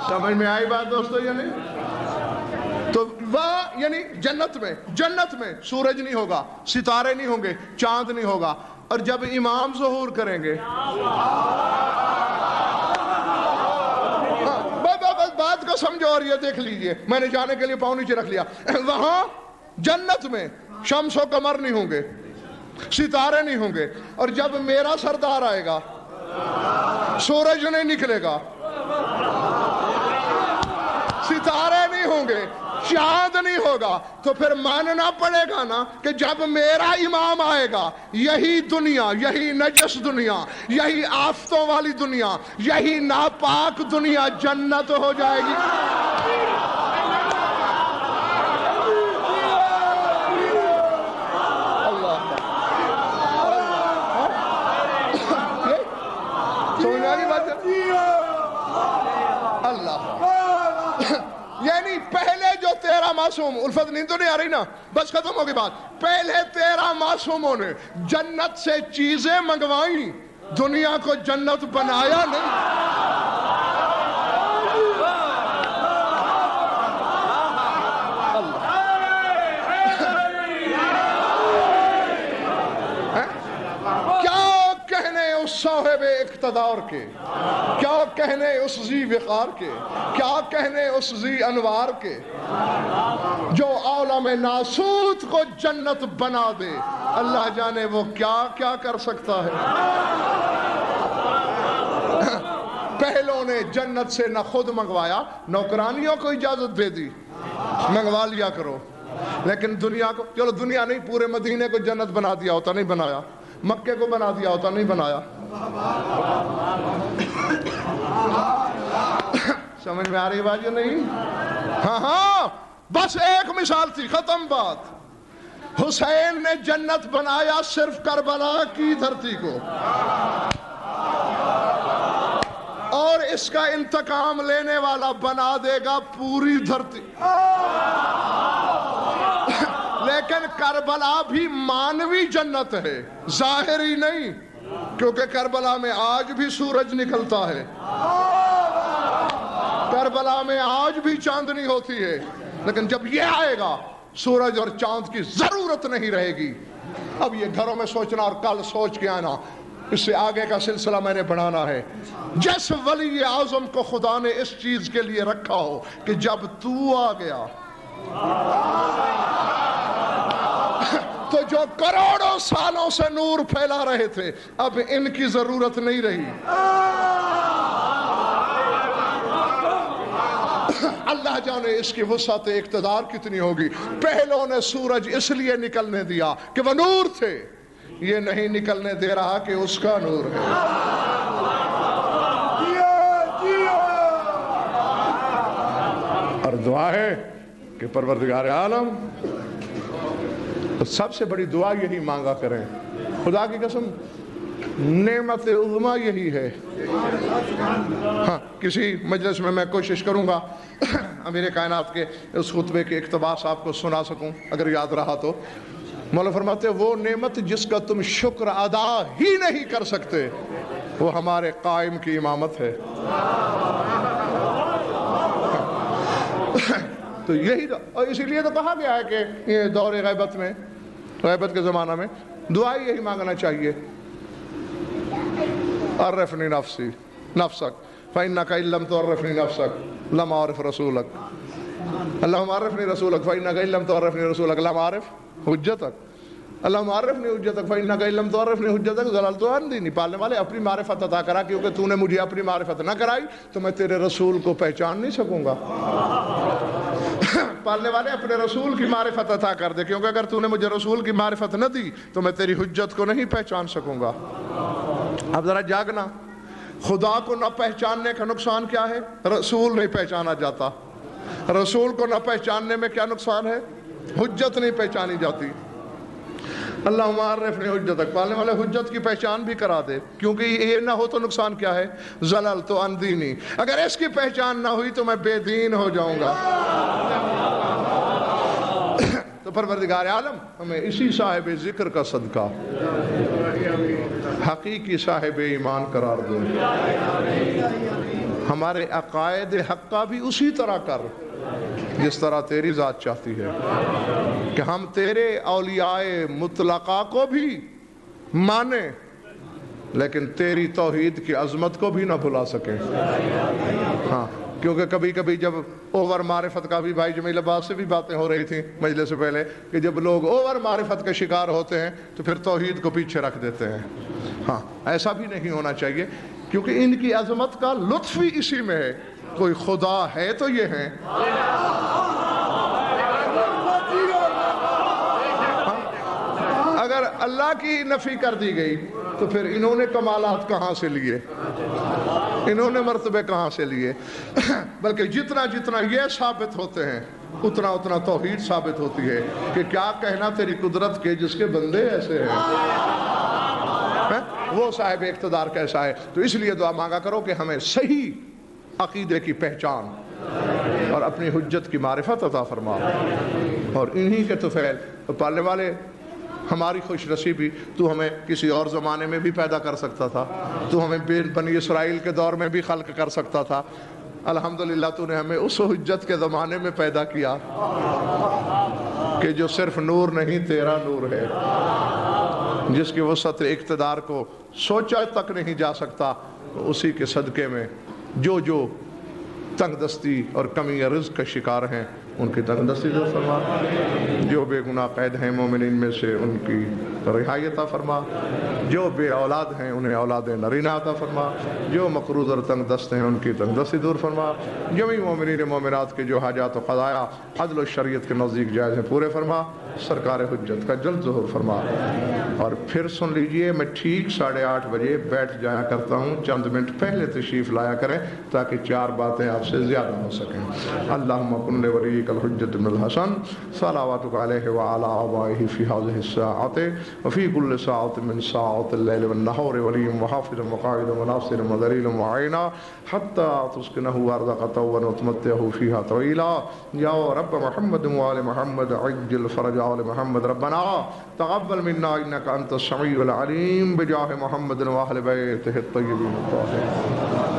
سمجھ میں آئی بات دوستو؟ یعنی تو وہ یعنی جنت میں سورج نہیں ہوگا، ستارے نہیں ہوں گے، چاند نہیں ہوگا، اور جب امام ظہور کریں گے بس بات کو سمجھو اور یہ دیکھ لیجئے، میں نے جانے کے لیے پاؤں نیچے رکھ لیا، وہاں جنت میں شمس و قمر نہیں ہوں گے، ستارے نہیں ہوں گے، اور جب میرا سردار آئے گا سورج نہیں نکلے گا، ستارے نہیں ہوں گے، چاند نہیں ہوگا، تو پھر ماننا پڑے گا نا کہ جب میرا امام آئے گا یہی دنیا، یہی نجس دنیا، یہی آفتوں والی دنیا، یہی ناپاک دنیا جنت ہو جائے گی۔ یعنی پہلے جو 13 معصوم، الفت نیند تو نہیں آ رہی نا، بس ختم ہوگی بات، پہلے 13 معصوموں نے جنت سے چیزیں منگوائیں، دنیا کو جنت بنایا نہیں۔ صاحب اقتدار کے، کیا کہنے اس ذی وقار کے، کیا کہنے اس ذی انوار کے، جو عالم ناسوت کو جنت بنا دے، اللہ جانے وہ کیا کیا کر سکتا ہے۔ پہلوں نے جنت سے نہ خود منگوایا، نوکرانیوں کو اجازت دے دی منگوا لیا کرو، لیکن دنیا کو، چلو دنیا نہیں، پورے مدینے کو جنت بنا دیا ہوتا، نہیں بنایا، مکے کو بنا دیا ہوتا، نہیں بنایا۔ سمجھ میں آ رہی بات یا نہیں؟ ہاں بس ایک مثال تھی، ختم بات۔ حسین نے جنت بنایا صرف کربلا کی دھرتی کو، اور اس کا انتقام لینے والا بنا دے گا پوری دھرتی۔ لیکن کربلا بھی مانوی جنت ہے، ظاہری نہیں، کیونکہ کربلا میں آج بھی سورج نکلتا ہے، کربلا میں آج بھی چاندنی ہوتی ہے، لیکن جب یہ آئے گا سورج اور چاند کی ضرورت نہیں رہے گی۔ اب یہ گھروں میں سوچنا اور کل سوچ کے آنا، اس سے آگے کا سلسلہ میں نے بڑھانا ہے۔ جس ولی اعظم کو خدا نے اس چیز کے لیے رکھا ہو کہ جب تو آ گیا تو جو کروڑوں سالوں سے نور پھیلا رہے تھے اب ان کی ضرورت نہیں رہی۔ اللہ جانے اس کی وسعت اقتدار کتنی ہوگی۔ پہلوں نے سورج اس لیے نکلنے دیا کہ وہ نور تھے، یہ نہیں نکلنے دے رہا کہ اس کا نور ہے۔ اور دعا ہے کہ پروردگار عالم سب سے بڑی دعا یہی مانگا کریں، خدا کی قسم نعمت عظمیٰ یہی ہے۔ ہاں کسی مجلس میں کوشش کروں گا امیر کائنات کے اس خطبے کے اقتباس آپ کو سنا سکوں اگر یاد رہا تو۔ مولا فرماتے وہ نعمت جس کا تم شکر ادا ہی نہیں کر سکتے وہ ہمارے قائم کی امامت ہے۔ تو یہی اور اسی لیے تو کہا گیا ہے کہ یہ دور غیبت میں، غیبت کے زمانہ میں دعا یہی مانگنا چاہیے، عرفنی نفسی نفسک فإنک إن لم تعرفنی نفسک لم أعرف رسولک، اللہم عرفنی رسولک فإنک إن لم تعرفنی رسولک لم أعرف حجتک، اللہم عرفنی حجتک فإنک إن لم تعرفنی حجتک ضللت عن دینی۔ پالنے والے اپنی معرفت عطا کرا، کیونکہ تو نے مجھے اپنی معرفت نہ کرائی تو میں تیرے رسول کو پہچان نہیں سکوں گا۔ پالنے والے اپنے رسول کی معرفت عطا کر دے، کیونکہ اگر تو نے مجھے رسول کی معرفت نہ دی تو میں تیری حجت کو نہیں پہچان سکوں گا۔ اب ذرا جاگنا، خدا کو نہ پہچاننے کا نقصان کیا ہے؟ رسول نہیں پہچانا جاتا۔ رسول کو نہ پہچاننے میں کیا نقصان ہے؟ حجت نہیں پہچانی جاتی۔ اللہم عرفنی حجتک، پالنے والے حجت کی پہچان بھی کرا دے، کیونکہ یہ نہ ہو تو نقصان کیا ہے؟ ضللت عن دینی، اگر اس کی پہچان نہ ہوئی تو میں بے دین ہو جاؤں گا۔ تو پروردگار عالم ہمیں اسی صاحب ذکر کا صدقہ حقیقی صاحب ایمان قرار دے، ہمارے عقائد حقہ بھی اسی طرح کر جس طرح تیری ذات چاہتی ہے، کہ ہم تیرے اولیاء مطلقہ کو بھی مانیں لیکن تیری توحید کی عظمت کو بھی نہ بھلا سکیں۔ ہاں کیونکہ کبھی کبھی جب اوور معرفت کا بھی بھائی جمیل عباس سے بھی باتیں ہو رہی تھیں مجلس سے پہلے کہ جب لوگ اوور معرفت کے شکار ہوتے ہیں تو پھر توحید کو پیچھے رکھ دیتے ہیں. ہاں ایسا بھی نہیں ہونا چاہیے، کیونکہ ان کی عظمت کا لطف ہی اسی میں ہے. کوئی خدا ہے تو یہ ہیں. اگر اللہ کی نفی کر دی گئی تو پھر انہوں نے کمالات کہاں سے لیے، انہوں نے مرتبے کہاں سے لیے؟ بلکہ جتنا جتنا یہ ثابت ہوتے ہیں اتنا اتنا توحید ثابت ہوتی ہے کہ کیا کہنا تیری قدرت کے جس کے بندے ایسے ہیں، وہ صاحب اقتدار کیسا ہے. تو اس لیے دعا مانگا کرو کہ ہمیں صحیح عقیدے کی پہچان اور اپنی حجت کی معرفت عطا فرما. اور انہی کے طفیل پالنے والے ہماری خوش نصیبی، تو ہمیں کسی اور زمانے میں بھی پیدا کر سکتا تھا، تو ہمیں بنی اسرائیل کے دور میں بھی خلق کر سکتا تھا. الحمدللہ تو نے ہمیں اس حجت کے زمانے میں پیدا کیا کہ جو صرف نور نہیں تیرا نور ہے، جس کی وسعت اقتدار کو سوچا تک نہیں جا سکتا. اسی کے صدقے میں جو جو تنگ دستی اور کمی رزق کا شکار ہیں ان کی تنگ دستی دور فرما، جو بے گناہ قید ہیں مومنین میں سے ان کی رہائی عطا فرما، جو بے اولاد ہیں انہیں اولاد نرینہ عطا فرما، جو مقروض اور تنگ دست ہیں ان کی تنگ دستی دور فرما، جمعی مومنین مومنات کے جو حاجات و قضایا عدل و شریعت کے نزدیک جائز ہیں پورے فرما، سرکار حجت کا جلد ظہور فرما. اور پھر سن لیجئے میں ٹھیک 8:30 بجے بیٹھ جایا کرتا ہوں، چند منٹ پہلے تشریف لایا کریں تاکہ 4 باتیں آپ سے زیادہ ہو سکیں. اللہم کن لولیک الحجت بن الحسن صلواتک علیہ وعلی آبائہ فی هذه الساعة وفی کل ساعة من ساعات اللیل والنہار ولیم وحافظ وقائد وناصر ودلیل وعینا حتی تسکنہ ارضک طوعا وتمتعہ فیہا طویلا. یا رب محمد وآل محمد عجل فرج آل محمد. ربنا تقبل منا انک انت السمیع العلیم بجاہ محمد وآل بیتہ الطیبین الطاہرین.